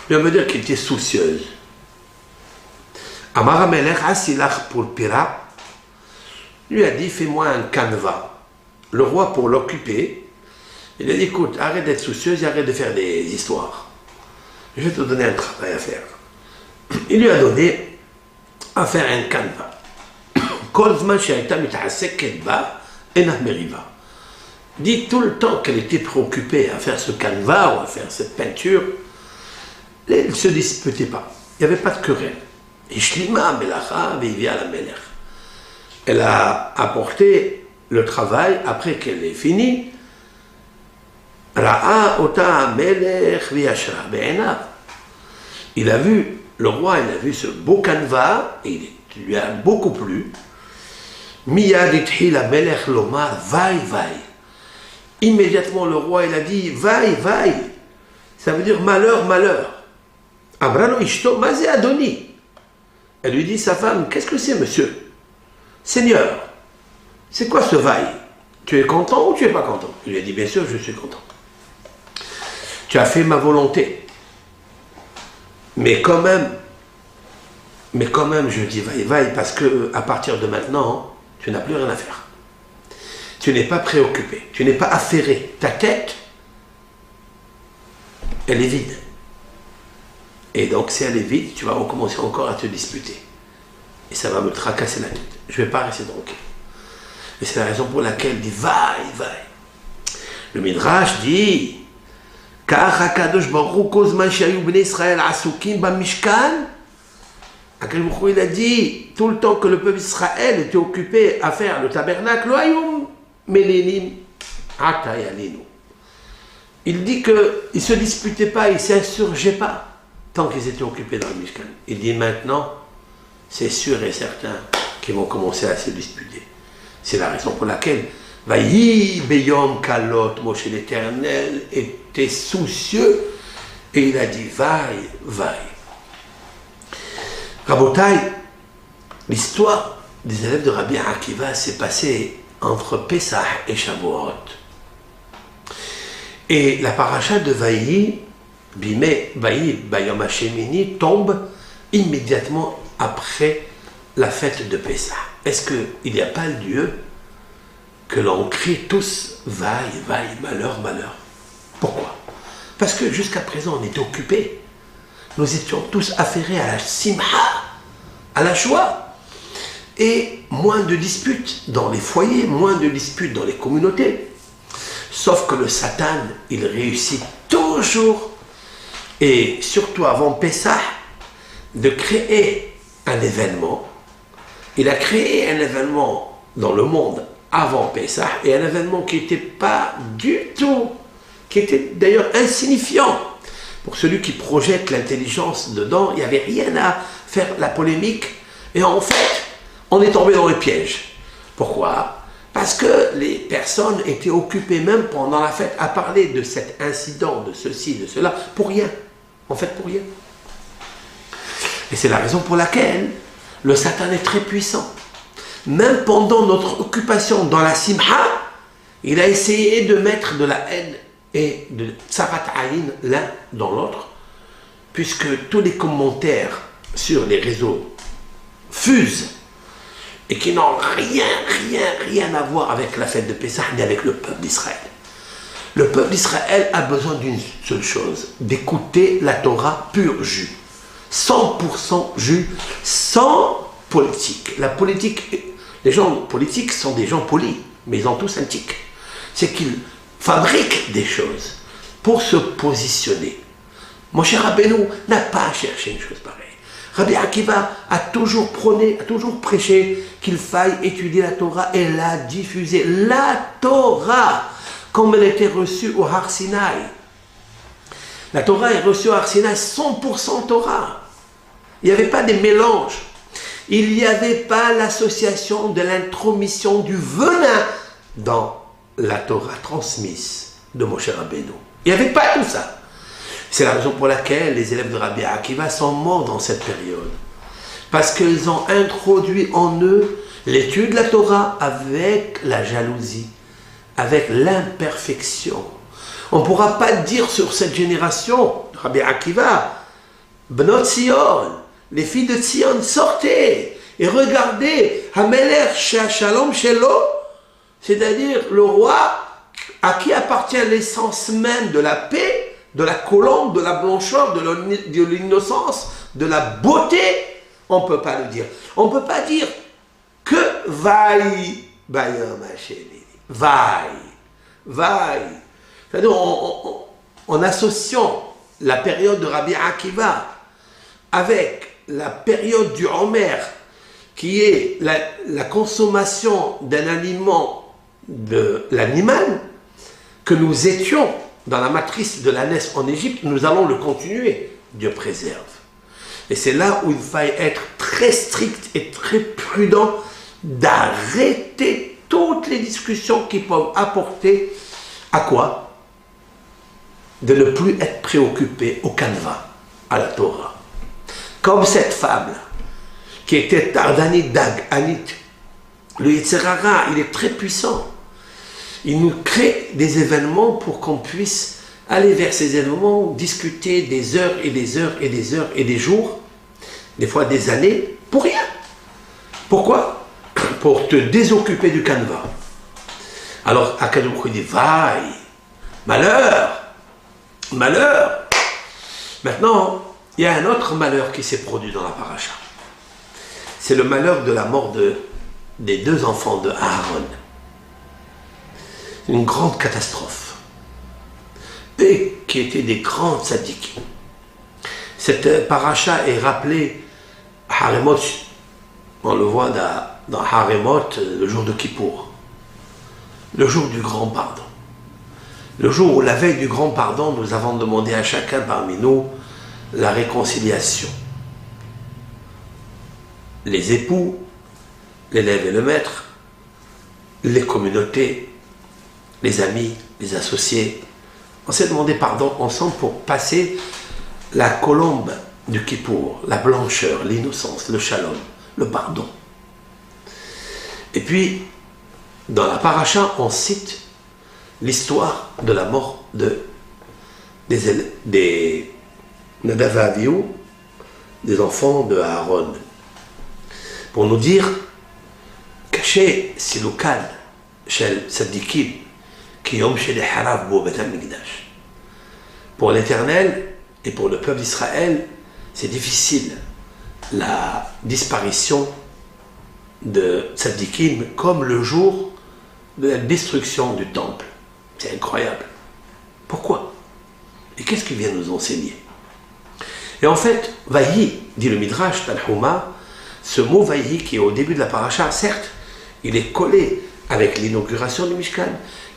Ça veut dire qu'elle était soucieuse. Amar HaMelech asilach purpira lui a dit, fais-moi un canevas. Le roi, pour l'occuper, il a dit, écoute, arrête d'être soucieuse et arrête de faire des histoires. Je vais te donner un travail à faire. Il lui a donné à faire un canevas. Dit tout le temps qu'elle était préoccupée à faire ce canevas ou à faire cette peinture, elle ne se disputait pas. Il n'y avait pas de querelle. Elle a apporté le travail après qu'elle ait fini. Il a vu, le roi, il a vu ce beau canevas et il lui a beaucoup plu. Immédiatement, le roi, il a dit vaille, vaille. Ça veut dire malheur, malheur. Abrano ishto mazé adoni. Elle lui dit, sa femme, qu'est-ce que c'est, monsieur? Seigneur, c'est quoi ce vaille? Tu es content ou tu n'es pas content? Il lui a dit, bien sûr, je suis content. Tu as fait ma volonté. Mais quand même, je dis vaille, vaille, parce que à partir de maintenant, tu n'as plus rien à faire. Tu n'es pas préoccupé, tu n'es pas affairé. Ta tête, elle est vide. Et donc, si elle est vide, tu vas recommencer encore à te disputer. Et ça va me tracasser la tête. Je ne vais pas rester tranquille. Et c'est la raison pour laquelle il dit vaille, vaille. Le Midrash dit Car Akadosh Baruch Hu kozman shayu bnei Israël asukim bamishkan. Akadosh Baruch Hu, il a dit tout le temps que le peuple d'Israël était occupé à faire le tabernacle, lo hayum melenim ata yalinu. Il dit qu'ils ne se disputaient pas, ils ne s'insurgeaient pas tant qu'ils étaient occupés dans le Mishkan. Il dit maintenant, c'est sûr et certain qu'ils vont commencer à se disputer. C'est la raison pour laquelle Vayi beyom kalot, Moshe l'Éternel était soucieux et il a dit vaille, vaille. Rabotai, l'histoire des élèves de Rabbi Akiva s'est passée entre Pessah et Shavuot. Et la paracha de Vayi, Bimé, Vayi, Bayom Hashemini, tombe immédiatement après la fête de Pessah, est-ce qu'il n'y a pas lieu que l'on crie tous vaille, vaille, malheur, malheur? Pourquoi? Parce que jusqu'à présent on était occupés. Nous étions tous affairés à la simha, à la joie. Et moins de disputes dans les foyers, moins de disputes dans les communautés. Sauf que le Satan, il réussit toujours, et surtout avant Pessah, de créer un événement. Il a créé un événement dans le monde avant Pessah, et un événement qui n'était pas du tout, qui était d'ailleurs insignifiant. Pour celui qui projette l'intelligence dedans, il n'y avait rien à faire la polémique, et en fait, on est tombé dans le piège. Pourquoi? Parce que les personnes étaient occupées même pendant la fête à parler de cet incident, de ceci, de cela, pour rien. En fait, pour rien. Et c'est la raison pour laquelle le Satan est très puissant. Même pendant notre occupation dans la simha, il a essayé de mettre de la haine et de tsarat aïn l'un dans l'autre, puisque tous les commentaires sur les réseaux fusent et qui n'ont rien à voir avec la fête de Pessah ni avec le peuple d'Israël. Le peuple d'Israël a besoin d'une seule chose, d'écouter la Torah pure jus. 100% jus, sans politique. La politique, les gens politiques sont des gens polis, mais ils ont tous un tic. C'est qu'ils fabriquent des choses pour se positionner. Moshe Rabbeinu n'a pas cherché une chose pareille. Rabbi Akiva a toujours prôné, a toujours prêché qu'il faille étudier la Torah et la diffuser. La Torah, comme elle était reçue au Har Sinaï. La Torah est reçue au Har Sinaï 100% Torah. Il n'y avait pas des mélanges. Il n'y avait pas l'association de l'intromission du venin dans la Torah transmise de Moshe Rabbeinu. Il n'y avait pas tout ça. C'est la raison pour laquelle les élèves de Rabbi Akiva sont morts dans cette période. Parce qu'ils ont introduit en eux l'étude de la Torah avec la jalousie, avec l'imperfection. On ne pourra pas dire sur cette génération, Rabbi Akiva, Bnot Sion, les filles de Sion, sortez et regardez, Hameler Shalom Shelo, c'est-à-dire le roi à qui appartient l'essence même de la paix, de la colombe, de la blancheur, de l'innocence, de la beauté. On ne peut pas le dire. On ne peut pas dire que vaille, bayom hashemini, vaille. C'est-à-dire en associant la période de Rabbi Akiva avec la période du Homer, qui est la consommation d'un aliment de l'animal, que nous étions dans la matrice de l'ânesse en Égypte, nous allons le continuer. Dieu préserve. Et c'est là où il faille être très strict et très prudent d'arrêter toutes les discussions qui peuvent apporter à quoi? De ne plus être préoccupé au canevas, à la Torah. Comme cette femme qui était Tardani Dag Anit. Le Yetzer Hara, il est très puissant. Il nous crée des événements pour qu'on puisse aller vers ces événements, discuter des heures et des heures et des heures et des jours, des fois des années, pour rien. Pourquoi? Pour te désoccuper du canevas. Alors, Akadosh Baruch Hu dit, vaille, malheur. Maintenant, il y a un autre malheur qui s'est produit dans la paracha. C'est le malheur de la mort des deux enfants de Aaron. Une grande catastrophe. Et qui étaient des grands tzaddikim. Cette paracha est rappelée à Haremot. On le voit dans Haremot le jour de Kippour. Le jour du grand pardon. Le jour où, la veille du grand pardon, nous avons demandé à chacun parmi nous la réconciliation. Les époux, l'élève et le maître, les communautés, les amis, les associés. On s'est demandé pardon ensemble pour passer la colombe du Kippour, la blancheur, l'innocence, le shalom, le pardon. Et puis, dans la paracha, on cite l'histoire de la mort des Nadav et Avihu, des enfants de Aaron. pour nous dire caché c'est local chez Sadikim qui ont chez les Haraf Bo Bet Mikdash. Pour l'Éternel et pour le peuple d'Israël, c'est difficile la disparition de Tzadikim comme le jour de la destruction du temple. C'est incroyable. Pourquoi? Et qu'est-ce qu'il vient nous enseigner? Et en fait, Vahi, dit le Midrash Tanhuma, ce mot Vahi qui est au début de la paracha, certes, il est collé avec l'inauguration du Mishkan,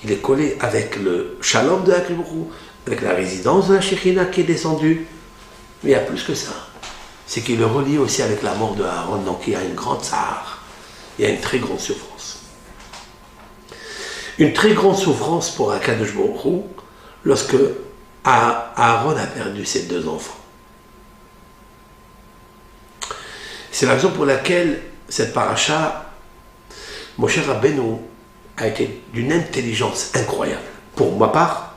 il est collé avec le Shalom de Akhlibru, avec la résidence de la Shekhina qui est descendue, mais il y a plus que ça. C'est qu'il est relié aussi avec la mort de Aaron, donc il y a une grande tsar, il y a une très grande souffrance. Une très grande souffrance pour Akadosh Baruch Hu lorsque Aaron a perdu ses 2 enfants. C'est la raison pour laquelle cette paracha, Moshe Rabbeinu, a été d'une intelligence incroyable. Pour ma part,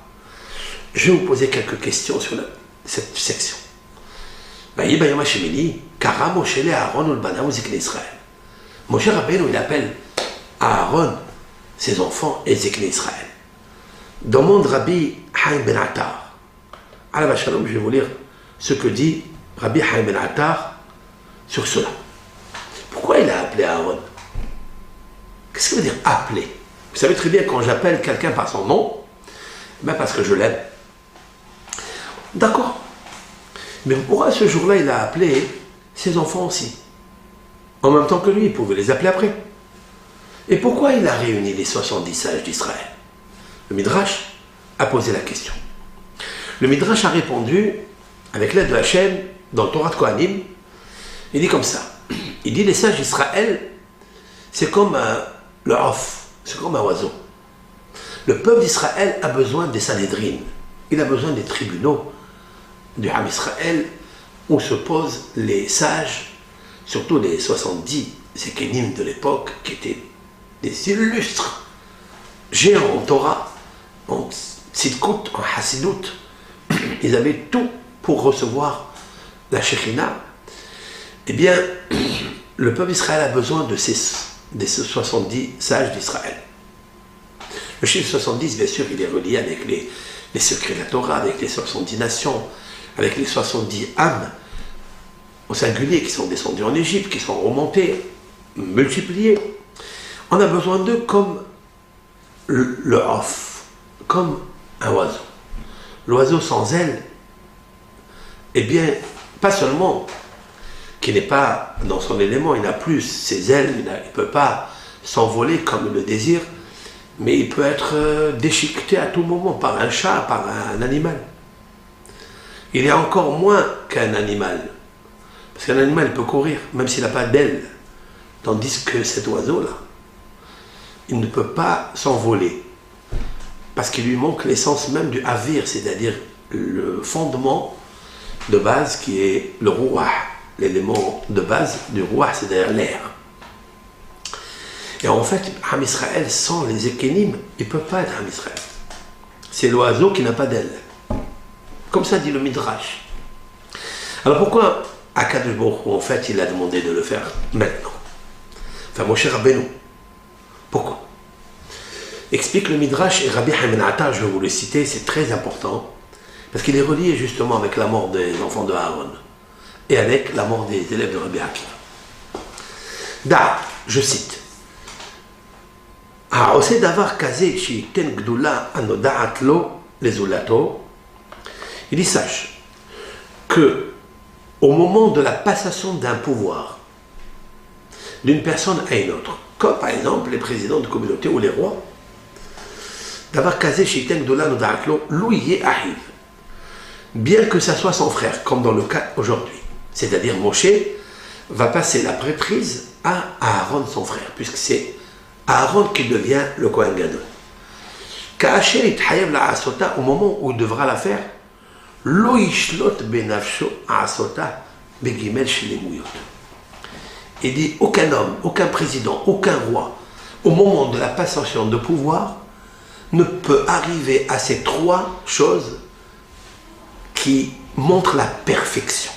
je vais vous poser quelques questions sur cette section. Kara Moshe le Aaron ul Banav Zikne Israël. Moshe Rabbeinu, il appelle Aaron, ses enfants, et Zikne Israël. Demande Rabbi Haim ben Attar. Alors, Shalom, je vais vous lire ce que dit Rabbi Haim ben Attar sur cela. Pourquoi il a appelé Aaron? Qu'est-ce que veut dire appeler? Vous savez très bien, quand j'appelle quelqu'un par son nom, ben parce que je l'aime. D'accord. Mais pourquoi ce jour-là, il a appelé ses enfants aussi? En même temps que lui, il pouvait les appeler après. Et pourquoi il a réuni les 70 sages d'Israël? Le Midrash a posé la question. Le Midrash a répondu, avec l'aide de Hachem, dans le Torah de Kohanim, il dit comme ça. Il dit les sages d'Israël, c'est comme le off, c'est comme un oiseau. Le peuple d'Israël a besoin des Sanhédrin, il a besoin des tribunaux du Ham Israël où se posent les sages, surtout les 70 Zékénim de l'époque, qui étaient des illustres géants en Torah, en Sidkout, en Hassidout. Ils avaient tout pour recevoir la Shekhina. Eh bien, le peuple d'Israël a besoin de ces 70 sages d'Israël. Le chiffre 70, bien sûr, il est relié avec les secrets de la Torah, avec les 70 nations, avec les 70 âmes au singulier qui sont descendus en Égypte, qui sont remontés, multipliés. On a besoin d'eux comme le off, comme un oiseau. L'oiseau sans ailes, eh bien, pas seulement qu'il n'est pas dans son élément, il n'a plus ses ailes, il ne peut pas s'envoler comme il le désire, mais il peut être déchiqueté à tout moment par un chat, par un animal. Il est encore moins qu'un animal, parce qu'un animal il peut courir, même s'il n'a pas d'ailes, tandis que cet oiseau-là, il ne peut pas s'envoler, parce qu'il lui manque l'essence même du avir, c'est-à-dire le fondement de base qui est le rouah, l'élément de base du rouah, c'est-à-dire l'air. Et en fait, Ham Israël, sans les Zékénim, il ne peut pas être Ham Israël. C'est l'oiseau qui n'a pas d'ailes. Comme ça dit le Midrash. Alors pourquoi Akadosh Baruch Hu, en fait, il a demandé de le faire maintenant? Enfin, Moshe Rabbeinu. Pourquoi? Explique le Midrash, et Rabbi Haim ben Attar, je vais vous le citer, c'est très important, parce qu'il est relié justement avec la mort des enfants de Aaron, et avec la mort des élèves de Rabbi Akiva. Da, je cite, העושה דבר כזה שייתן גדולה הנודעת לו לזולתו, il dit sache que au moment de la passation d'un pouvoir d'une personne à une autre, comme par exemple les présidents de communauté ou les rois, דבר כזה שייתן גדולה נודעת לו, לו יהיה אחיו, bien que ça soit son frère, comme dans le cas aujourd'hui. C'est-à-dire Moshe va passer la prêtrise à Aaron, son frère, puisque c'est Aaron qui devient le Kohen Gadol. Ka'asher ithayev la'asota, au moment où il devra la faire, lo yishlot benafsho a'asota begimel shilemuyot. Il dit aucun homme, aucun président, aucun roi, au moment de la passation de pouvoir, ne peut arriver à ces 3 choses qui montrent la perfection.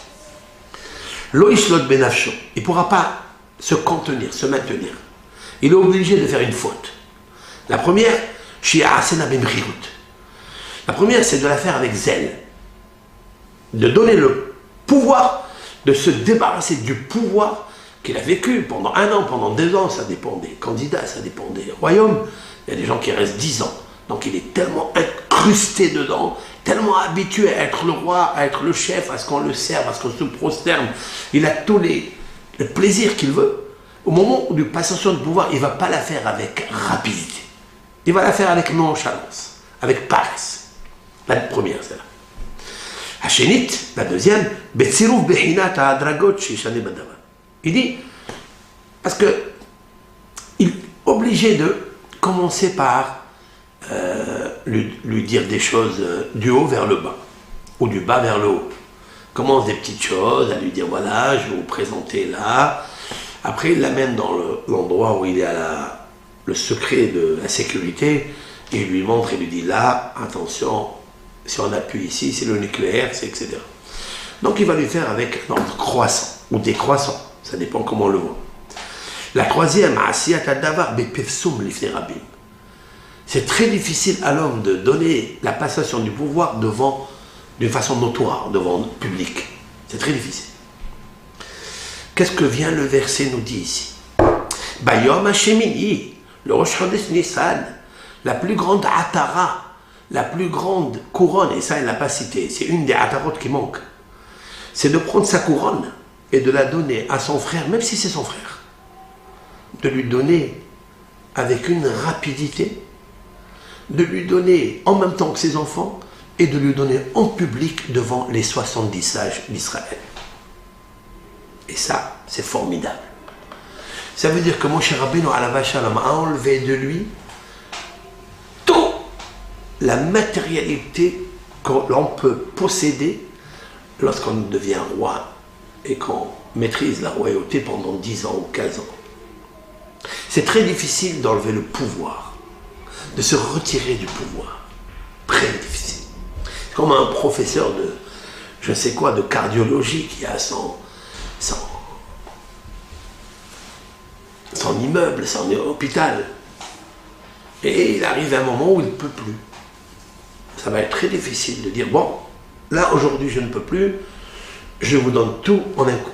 Lo yishlot benafsho, il ne pourra pas se contenir, se maintenir. Il est obligé de faire une faute. La première, la première, c'est de la faire avec zèle. De donner le pouvoir, de se débarrasser du pouvoir qu'il a vécu pendant 1 an, pendant 2 ans, ça dépend des candidats, ça dépend des royaumes. Il y a des gens qui restent 10 ans. Donc il est tellement incrusté dedans, tellement habitué à être le roi, à être le chef, à ce qu'on le serve, à ce qu'on se prosterne. Il a tous les plaisirs qu'il veut. Au moment du passation de pouvoir, il ne va pas la faire avec rapidité. Il va la faire avec nonchalance, avec paresse. La première, c'est là. Hachénit, la deuxième, il dit, parce que il est obligé de commencer par lui dire des choses du haut vers le bas, ou du bas vers le haut. Commence des petites choses, à lui dire voilà, je vais vous présenter là. Après, il l'amène dans l'endroit où il est à le secret de la sécurité, et il lui montre, il lui dit là, attention, si on appuie ici, c'est le nucléaire, c'est etc. Donc il va lui faire avec un ordre croissant, ou décroissant, ça dépend comment on le voit. La troisième, c'est très difficile à l'homme de donner la passation du pouvoir d'une façon notoire, devant le public. C'est très difficile. Qu'est-ce que vient le verset nous dit ici? Bayom Hashemini, le Rosh Chodesh Nissan, la plus grande atara, la plus grande couronne, et ça il ne l'a pas cité, c'est une des atarot qui manque, c'est de prendre sa couronne et de la donner à son frère, même si c'est son frère, de lui donner avec une rapidité, de lui donner en même temps que ses enfants, et de lui donner en public devant les 70 sages d'Israël. Et ça, c'est formidable. Ça veut dire que Moshe Rabbeinu alav shalom a enlevé de lui toute la matérialité que l'on peut posséder lorsqu'on devient roi et qu'on maîtrise la royauté pendant 10 ans ou 15 ans. C'est très difficile d'enlever le pouvoir, de se retirer du pouvoir. Très difficile. C'est comme un professeur de, je ne sais quoi, de cardiologie qui a son immeuble, son hôpital. Et il arrive à un moment où il ne peut plus. Ça va être très difficile de dire, bon, là aujourd'hui je ne peux plus, je vous donne tout en un coup.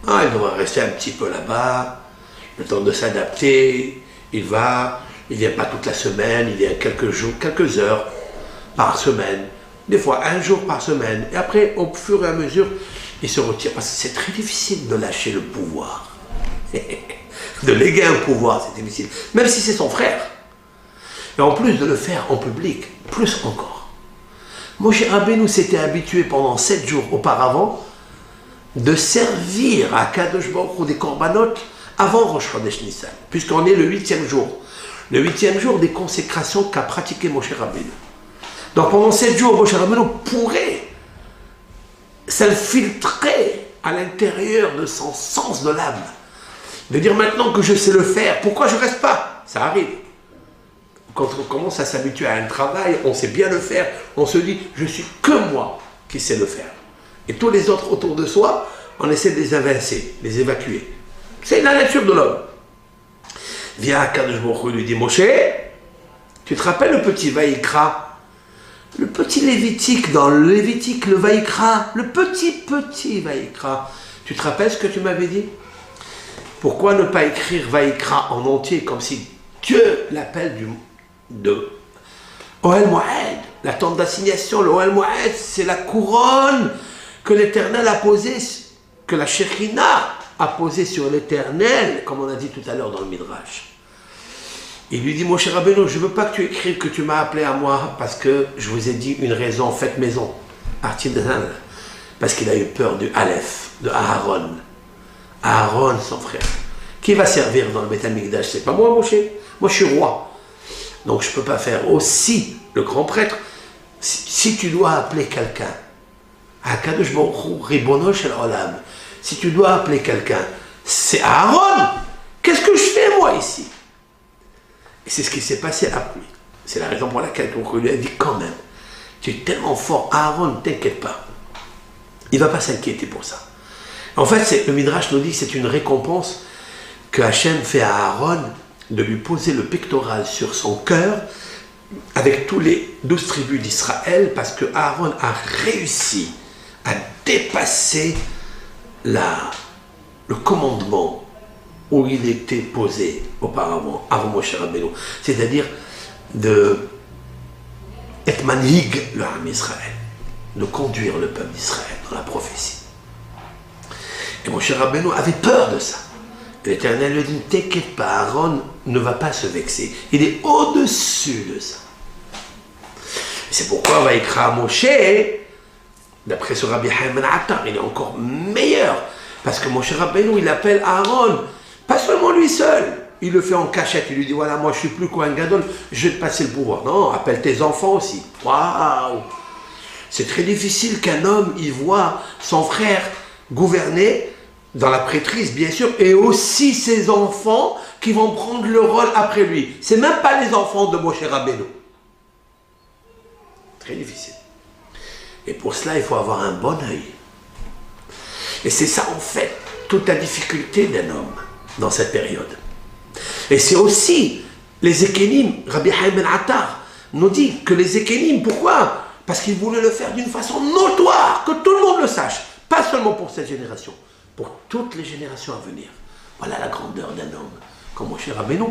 Ah, il devra rester un petit peu là-bas, le temps de s'adapter, il ne vient pas toute la semaine, il vient quelques jours, quelques heures par semaine, des fois 1 jour par semaine, et après, au fur et à mesure, il se retire. Parce que c'est très difficile de lâcher le pouvoir. De léguer un pouvoir, c'est difficile. Même si c'est son frère. Et en plus de le faire en public, plus encore. Moshe Rabbeinu s'était habitué pendant 7 jours auparavant de servir à Kadosh Baruch Hu des korbanot avant Rosh Chodesh Nissan, puisqu'on est le 8e jour. Le 8e jour des consécrations qu'a pratiqué Moshe Rabbeinu. Donc pendant 7 jours, Moshe Rabbeinu pourrait s'infiltrer à l'intérieur de son sens de l'âme. De dire maintenant que je sais le faire, pourquoi je ne reste pas? Ça arrive. Quand on commence à s'habituer à un travail, on sait bien le faire, on se dit, je suis que moi qui sais le faire. Et tous les autres autour de soi, on essaie de les évincer, les évacuer. C'est la nature de l'homme. Vient Kadosh Baruch Hu lui dit, Moshe, tu te rappelles le petit Vaïkra, le petit Lévitique, dans le Lévitique, le Vaïkra, le petit Vaïkra, tu te rappelles ce que tu m'avais dit? Pourquoi ne pas écrire Vaïkra en entier, comme si Dieu l'appelle de Ohel Moed, la tente d'assignation, le Ohel Moed, c'est la couronne que l'Éternel a posée, que la Shekhinah a posée sur l'Éternel, comme on a dit tout à l'heure dans le Midrash. Il lui dit, Moshe Rabbeinu, je ne veux pas que tu écrives que tu m'as appelé à moi, parce que je vous ai dit une raison, faites maison, parce qu'il a eu peur du Aleph, de Aaron. Aaron, son frère. Qui va servir dans le Beth Amikdash? C'est pas moi, Moshe. Moi, je suis roi. Donc, je ne peux pas faire aussi le grand prêtre. Si tu dois appeler quelqu'un, Akadosh Baruch Hu, Ribono Shel Olam, si tu dois appeler quelqu'un, c'est Aaron. Qu'est-ce que je fais, moi, ici? Et c'est ce qui s'est passé après. C'est la raison pour laquelle on lui a dit, quand même, tu es tellement fort, Aaron, ne t'inquiète pas. Il ne va pas s'inquiéter pour ça. En fait, le Midrash nous dit que c'est une récompense que Hachem fait à Aaron de lui poser le pectoral sur son cœur avec tous les 12 tribus d'Israël, parce que Aaron a réussi à dépasser le commandement où il était posé auparavant, avant Moshe Rabbeinu, c'est-à-dire de être manhig le Ham Israël, de conduire le peuple d'Israël dans la prophétie. Et Moshe Rabbeinu avait peur de ça. L'Éternel lui dit, t'inquiète pas, Aaron ne va pas se vexer. Il est au-dessus de ça. C'est pourquoi Vaïkra Moshe, d'après ce Rabbi Haim Ben Attar, il est encore meilleur. Parce que Moshe Rabbeinu, il appelle Aaron, pas seulement lui seul. Il le fait en cachette, il lui dit, voilà, moi je suis plus Kohen Gadol, je vais te passer le pouvoir. Non, appelle tes enfants aussi. Waouh! C'est très difficile qu'un homme, il voit son frère gouverner dans la prêtrise, bien sûr, et aussi ses enfants qui vont prendre le rôle après lui. C'est même pas les enfants de Moshe Rabbeinu. Très difficile. Et pour cela, il faut avoir un bon œil. Et c'est ça, en fait, toute la difficulté d'un homme dans cette période. Et c'est aussi les Ékénim. Rabbi Haim Ben Attar nous dit que les Ékénim, pourquoi? Parce qu'il voulait le faire d'une façon notoire, que tout le monde le sache. Pas seulement pour cette génération, pour toutes les générations à venir. Voilà la grandeur d'un homme, comme Moshe Rabbeinu,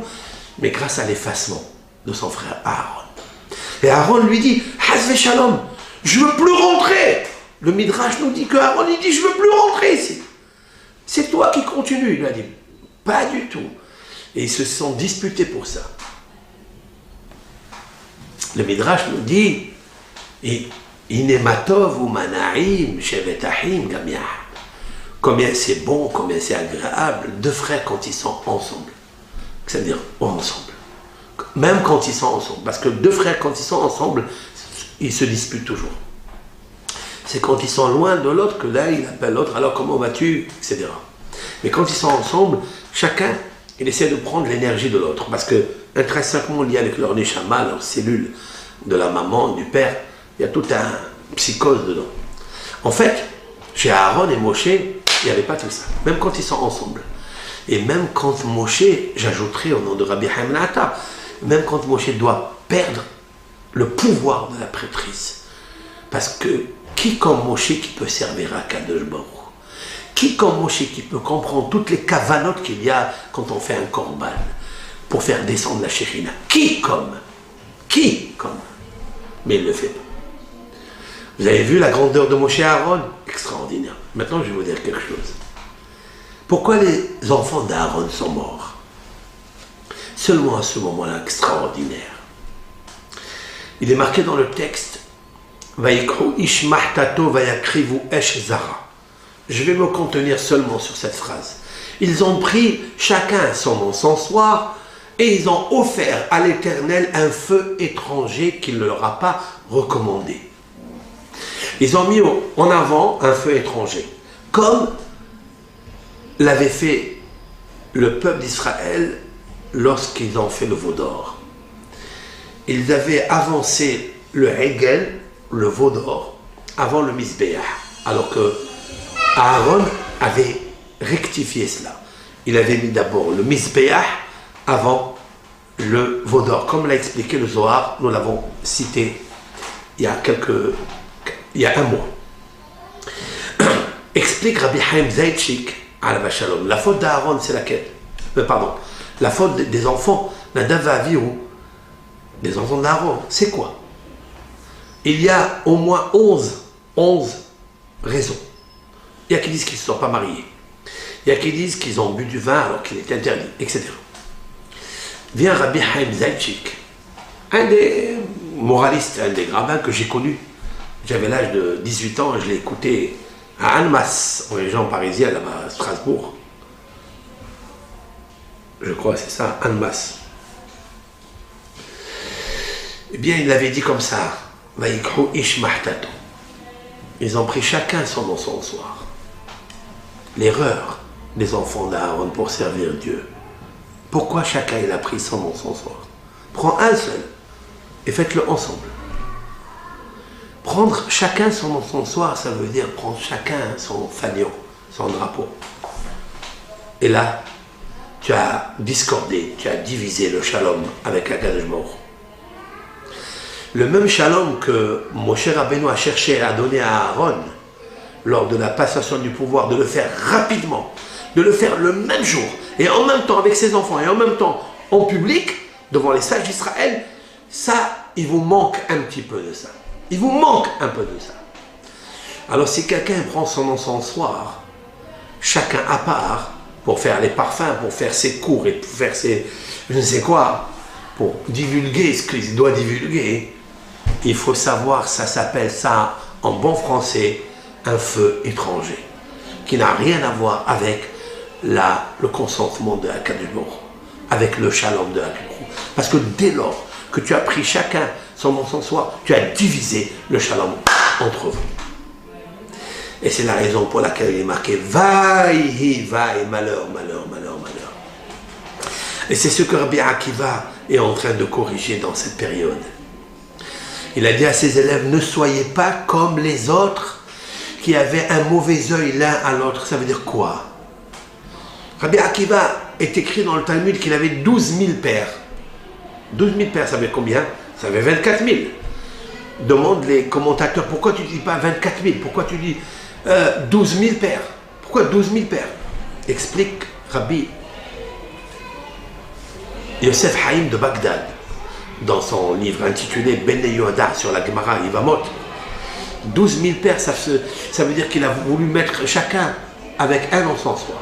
mais grâce à l'effacement de son frère Aaron. Et Aaron lui dit, Hazve Shalom, je ne veux plus rentrer. Le Midrash nous dit que Aaron, il dit, je ne veux plus rentrer ici. C'est toi qui continues. Il a dit, pas du tout. Et ils se sont disputés pour ça. Le Midrash nous dit, Inematov ou Manaim, Shevetahim, Gamia. Combien c'est bon, combien c'est agréable, deux frères quand ils sont ensemble. C'est-à-dire ensemble. Même quand ils sont ensemble. Parce que deux frères, quand ils sont ensemble, ils se disputent toujours. C'est quand ils sont loin de l'autre que là, il appelle l'autre, alors comment vas-tu, etc. Mais quand ils sont ensemble, chacun, il essaie de prendre l'énergie de l'autre. Parce que intrinsèquement lié avec leur neshama, leur cellule de la maman, du père, il y a tout un psychose dedans. En fait, chez Aaron et Moshe, il n'y avait pas tout ça. Même quand ils sont ensemble. Et même quand Moshe, j'ajouterai au nom de Rabbi Haim Ben Attar, même quand Moshe doit perdre le pouvoir de la prêtrise. Parce que qui comme Moshe qui peut servir à Kadosh Baruch? Qui comme Moshe qui peut comprendre toutes les kavanotes qu'il y a quand on fait un korban pour faire descendre la Shekhinah? Qui comme? Mais il ne le fait pas. Vous avez vu la grandeur de Moshe et Aaron? Extraordinaire. Maintenant, je vais vous dire quelque chose. Pourquoi les enfants d'Aaron sont morts? Seulement à ce moment-là, extraordinaire. Il est marqué dans le texte, Vaikru ishmahtato vayakrivu esh zara. Je vais me contenir seulement sur cette phrase. Ils ont pris chacun son encensoir et ils ont offert à l'Éternel un feu étranger qu'il ne leur a pas recommandé. Ils ont mis en avant un feu étranger, comme l'avait fait le peuple d'Israël lorsqu'ils ont fait le veau d'or. Ils avaient avancé le Hegel, le veau d'or, avant le Misbéach, alors que Aaron avait rectifié cela. Il avait mis d'abord le Misbéach avant le veau d'or, comme l'a expliqué le Zohar, nous l'avons cité il y a un mois. Explique Rabbi Haim Zaitchik à Shalom. La faute d'Aaron, c'est laquelle? La faute des enfants, Nadav et Avihu, des enfants d'Aaron, c'est quoi? Il y a au moins 11 raisons. Il y a qui disent qu'ils ne se sont pas mariés. Il y a qui disent qu'ils ont bu du vin alors qu'il est interdit, etc. Vient Rabbi Haim Zaitchik, un des moralistes, un des rabbins que j'ai connu. J'avais l'âge de 18 ans et je l'ai écouté à Annemasse, en région parisienne, là-bas à Strasbourg. Je crois que c'est ça, Annemasse. Eh bien, il avait dit comme ça, Vaikru ishmahtato. Ils ont pris chacun son encensoir. L'erreur des enfants d'Aaron pour servir Dieu. Pourquoi chacun il a pris son encensoir? Prends un seul et faites-le ensemble. Prendre chacun son encensoir, ça veut dire prendre chacun son fanion, son drapeau. Et là, tu as discordé, tu as divisé le shalom avec Akadosh Baruch Hu. Le même shalom que Moshe Rabbeinu a cherché à donner à Aaron lors de la passation du pouvoir, de le faire rapidement, de le faire le même jour, et en même temps avec ses enfants, et en même temps en public, devant les sages d'Israël, ça, il vous manque un petit peu de ça. Il vous manque un peu de ça. Alors si quelqu'un prend son encensoir, chacun à part, pour faire les parfums, pour faire ses cours et pour faire ses je ne sais quoi, pour divulguer ce qu'il doit divulguer, il faut savoir, ça s'appelle ça, en bon français, un feu étranger, qui n'a rien à voir avec le consentement de Akadosh Baruch Hu, avec le shalom de Akadosh Baruch Hu. Parce que dès lors que tu as pris chacun son encensoir, tu as divisé le shalom entre vous. Et c'est la raison pour laquelle il est marqué vaï, vaï, malheur, malheur, malheur, malheur. Et c'est ce que Rabbi Akiva est en train de corriger dans cette période. Il a dit à ses élèves, ne soyez pas comme les autres qui avaient un mauvais œil l'un à l'autre. Ça veut dire quoi? Rabbi Akiva est écrit dans le Talmud qu'il avait 12 000 pères. 12 000 pères, ça veut dire combien? Ça veut dire 24 000. Demande les commentateurs, pourquoi tu ne dis pas 24 000? Pourquoi tu dis 12 000 pères? Pourquoi 12 000 pères? Explique Rabbi Yosef Haïm de Bagdad, dans son livre intitulé Bene Yoda sur la Gemara Yivamot. 12 000 pères, ça veut dire qu'il a voulu mettre chacun avec un encensoir.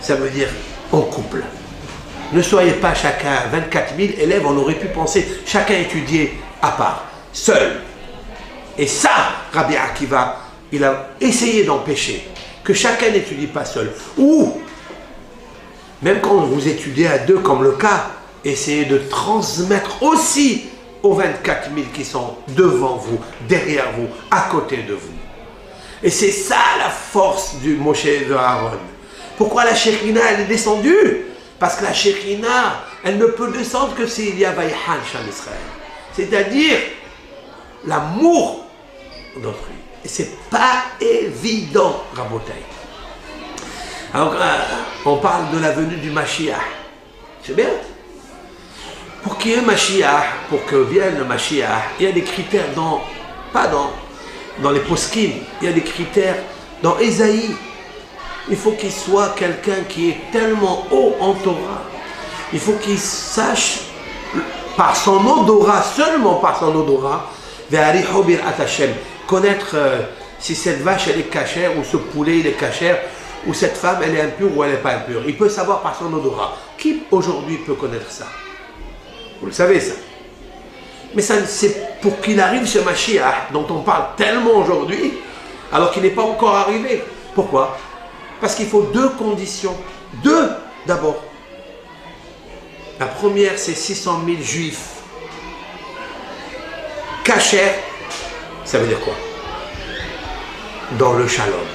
Ça veut dire en couple. Ne soyez pas chacun 24 000 élèves, on aurait pu penser chacun étudier à part, seul. Et ça, Rabbi Akiva, il a essayé d'empêcher que chacun n'étudie pas seul. Ou, même quand vous étudiez à deux, comme le cas, essayez de transmettre aussi aux 24 000 qui sont devant vous, derrière vous, à côté de vous. Et c'est ça la force du Moshe de Aaron. Pourquoi la Shekhina, elle est descendue? Parce que la Shekhina, elle ne peut descendre que s'il y a Vaïhan Sham Israël. C'est-à-dire l'amour d'autrui. Et c'est pas évident, Rabotai. Alors, on parle de la venue du Mashiach. C'est bien. Pour qu'il y ait un Mashiach, pour que vienne le Mashiach, il y a des critères pas dans les poskim, il y a des critères dans Ésaïe. Il faut qu'il soit quelqu'un qui est tellement haut en Torah. Il faut qu'il sache, par son odorat, seulement par son odorat, connaître si cette vache elle est cachère, ou ce poulet il est cachère, ou cette femme elle est impure ou elle n'est pas impure. Il peut savoir par son odorat. Qui aujourd'hui peut connaître ça? Vous le savez ça. Mais ça, c'est pour qu'il arrive ce Mashiach dont on parle tellement aujourd'hui, alors qu'il n'est pas encore arrivé. Pourquoi? Parce qu'il faut deux conditions. Deux d'abord. La première, c'est 600 000 juifs. Cachers, ça veut dire quoi? Dans le shalom.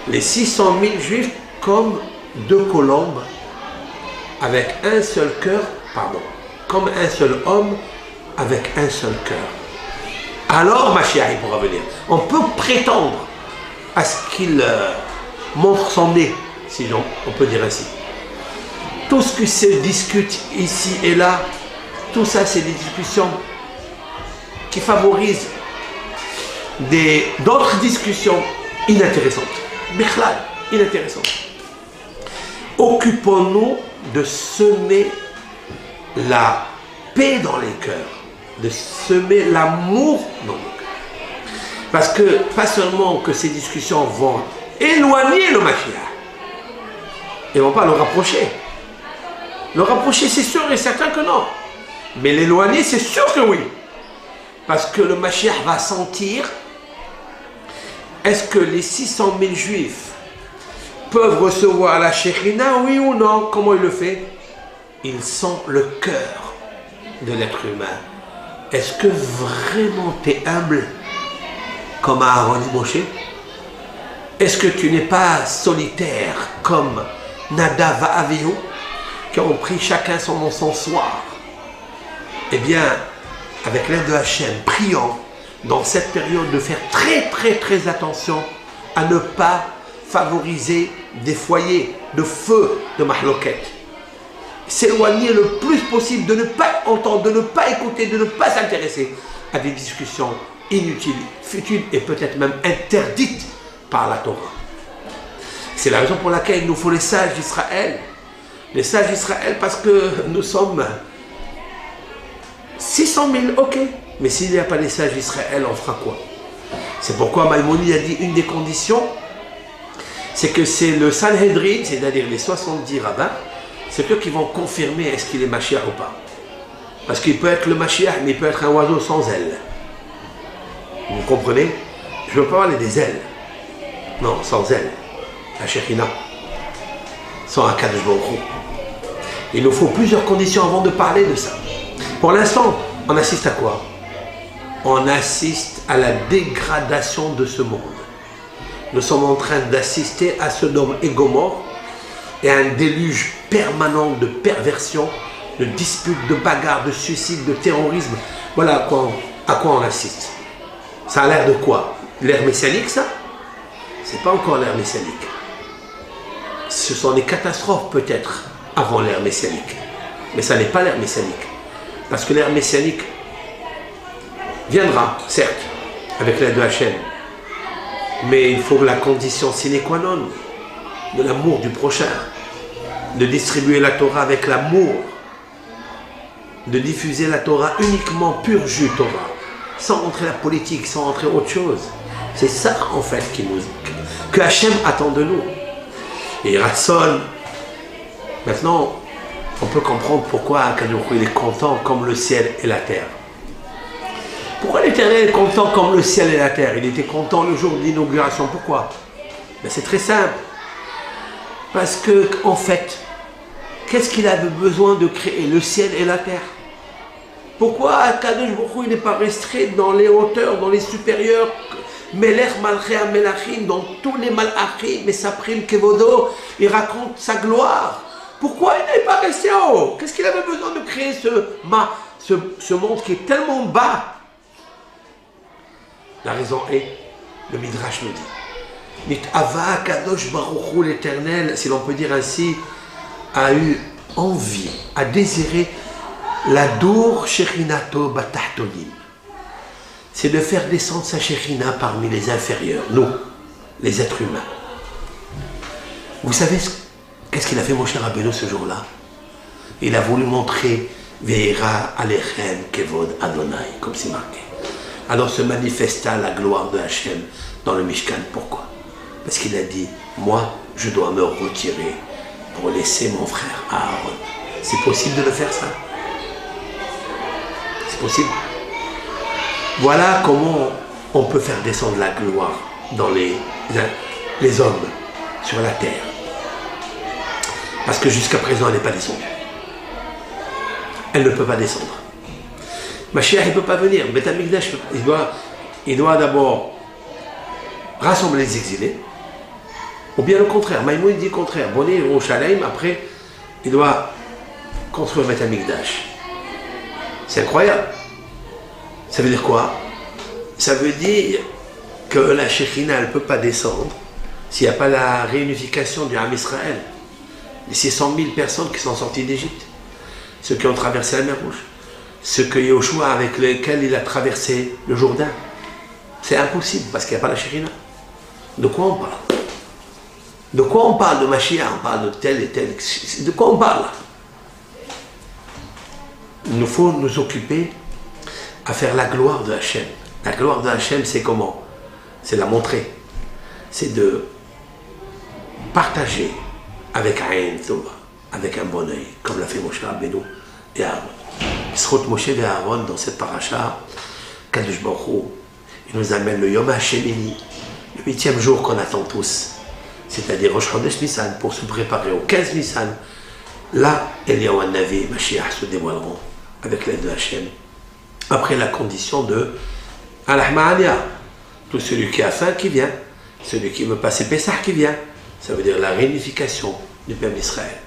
Les 600 000 juifs comme deux colombes avec un seul cœur, comme un seul homme avec un seul cœur. Alors Mashiach pourra venir. On peut prétendre à ce qu'il montre son nez, si on peut dire ainsi. Tout ce qui se discute ici et là, tout ça c'est des discussions qui favorisent d'autres discussions inintéressantes. Bichlal, inintéressantes. Occupons-nous de semer la paix dans les cœurs, de semer l'amour dans nos cœurs. Parce que, pas seulement que ces discussions vont éloigner le Mashiach, ils ne vont pas le rapprocher. Le rapprocher, c'est sûr et certain que non. Mais l'éloigner, c'est sûr que oui. Parce que le Mashiach va sentir, est-ce que les 600 000 juifs peuvent recevoir la Shekhina, oui ou non? Comment il le fait? Il sent le cœur de l'être humain. Est-ce que vraiment tu es humble comme Aaron et Moshe? Est-ce que tu n'es pas solitaire comme Nadav et Avihu qui ont pris chacun son encensoir? Eh bien, avec l'aide de Hachem, prions dans cette période de faire très très très attention à ne pas favoriser des foyers de feu de mahloket. S'éloigner le plus possible, de ne pas entendre, de ne pas écouter, de ne pas s'intéresser à des discussions inutiles, futiles et peut-être même interdites par la Torah. C'est la raison pour laquelle il nous faut les sages d'Israël. Les sages d'Israël, parce que nous sommes 600 000, ok. Mais s'il n'y a pas les sages d'Israël, on fera quoi? C'est pourquoi Maïmonide a dit une des conditions, c'est que c'est le Sanhedrin, c'est-à-dire les 70 rabbins, c'est eux qui vont confirmer est-ce qu'il est Mashiach ou pas. Parce qu'il peut être le Mashiach, mais il peut être un oiseau sans ailes. Vous comprenez? Je ne veux pas parler des ailes. Non, sans ailes. La Shekhinah. Sans un Kadosh Baruch Hu. Il nous faut plusieurs conditions avant de parler de ça. Pour l'instant, on assiste à quoi? On assiste à la dégradation de ce monde. Nous sommes en train d'assister à Sodome et Gomorrhe et à un déluge permanent de perversion, de disputes, de bagarres, de suicides, de terrorisme. Voilà à quoi on assiste. Ça a l'air de quoi? L'ère messianique, ça? C'est pas encore l'ère messianique. Ce sont des catastrophes peut-être avant l'ère messianique. Mais ça n'est pas l'ère messianique. Parce que l'ère messianique viendra, certes, avec l'aide de Hachem. Mais il faut la condition sine qua non de l'amour du prochain, de distribuer la Torah avec l'amour, de diffuser la Torah uniquement pur jus Torah, sans entrer la politique, sans entrer autre chose. C'est ça en fait que Hachem attend de nous. Et Ratson, maintenant, on peut comprendre pourquoi Akadosh il est content comme le ciel et la terre. Pourquoi l'Éternel est content comme le ciel et la terre? Il était content le jour de l'inauguration. Pourquoi? Ben c'est très simple. Parce que, en fait, qu'est-ce qu'il avait besoin de créer? Le ciel et la terre. Pourquoi Akadosh Baruch Hu n'est pas resté dans les hauteurs, dans les supérieurs, Melech Malchei Melachim, dans tous les Malachim, et Saprim Kevodo, il raconte sa gloire. Pourquoi il n'est pas resté en haut? Qu'est-ce qu'il avait besoin de créer ce monde qui est tellement bas? La raison est, le Midrash nous dit, Nit'ava Kadosh Baruch Hu l'Éternel, si l'on peut dire ainsi, a eu envie, a désiré la dour Shechinato Batahtonim. C'est de faire descendre sa Shechina parmi les inférieurs, nous, les êtres humains. Vous savez qu'est-ce qu'il a fait Moshe Rabbeinu ce jour-là? Il a voulu montrer Veira Alechem Kevod Adonai, comme c'est marqué. Alors se manifesta la gloire de Hachem dans le Mishkan. Pourquoi? Parce qu'il a dit, moi, je dois me retirer pour laisser mon frère Aaron. C'est possible de le faire ça? C'est possible? Voilà comment on peut faire descendre la gloire dans les hommes sur la terre. Parce que jusqu'à présent, elle n'est pas descendue. Elle ne peut pas descendre. Mashiach, il ne peut pas venir. Beth Amikdash, il doit d'abord rassembler les exilés. Ou bien le contraire. Maïmoun dit le contraire. Bonnet au Shalem, après, il doit construire Beth Amikdash. C'est incroyable. Ça veut dire quoi? Ça veut dire que la Shekhinah, elle ne peut pas descendre s'il n'y a pas la réunification du Ham Israël. Les 600 000 personnes qui sont sorties d'Égypte, ceux qui ont traversé la mer Rouge, ceux que Yoshua avec lesquels il a traversé le Jourdain. C'est impossible parce qu'il n'y a pas la Shekhinah. De quoi on parle? De quoi on parle de Mashiach? On parle de tel et tel. De quoi on parle? Il nous faut nous occuper à faire la gloire de Hachem. La gloire de Hachem, c'est comment? C'est la montrer. C'est de partager avec Aïn Tova, avec un bon œil, comme l'a fait Moshe Rabbeinu et Aaron. Srot Moshe et Aaron, dans cette paracha, Kadosh Baruch Hu, il nous amène le Yom HaShemini, le 8e jour qu'on attend tous, c'est-à-dire Rosh Chodesh Nissan, pour se préparer au 15 Nissan. Là, Eliyahu Hanavi et Mashiach se dévoileront avec l'aide de Hachem. Après la condition de Al-Ahma'alia, tout celui qui a faim qui vient, celui qui veut passer Pessah qui vient. Ça veut dire la réunification du peuple d'Israël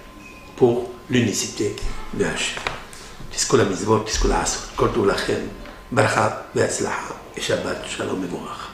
pour l'unicité de Hachem. Tiskou la mitzvot, tiskou la asot, kol tov lachem, baracha ve'atzlacha, et Shabbat shalom mevorach.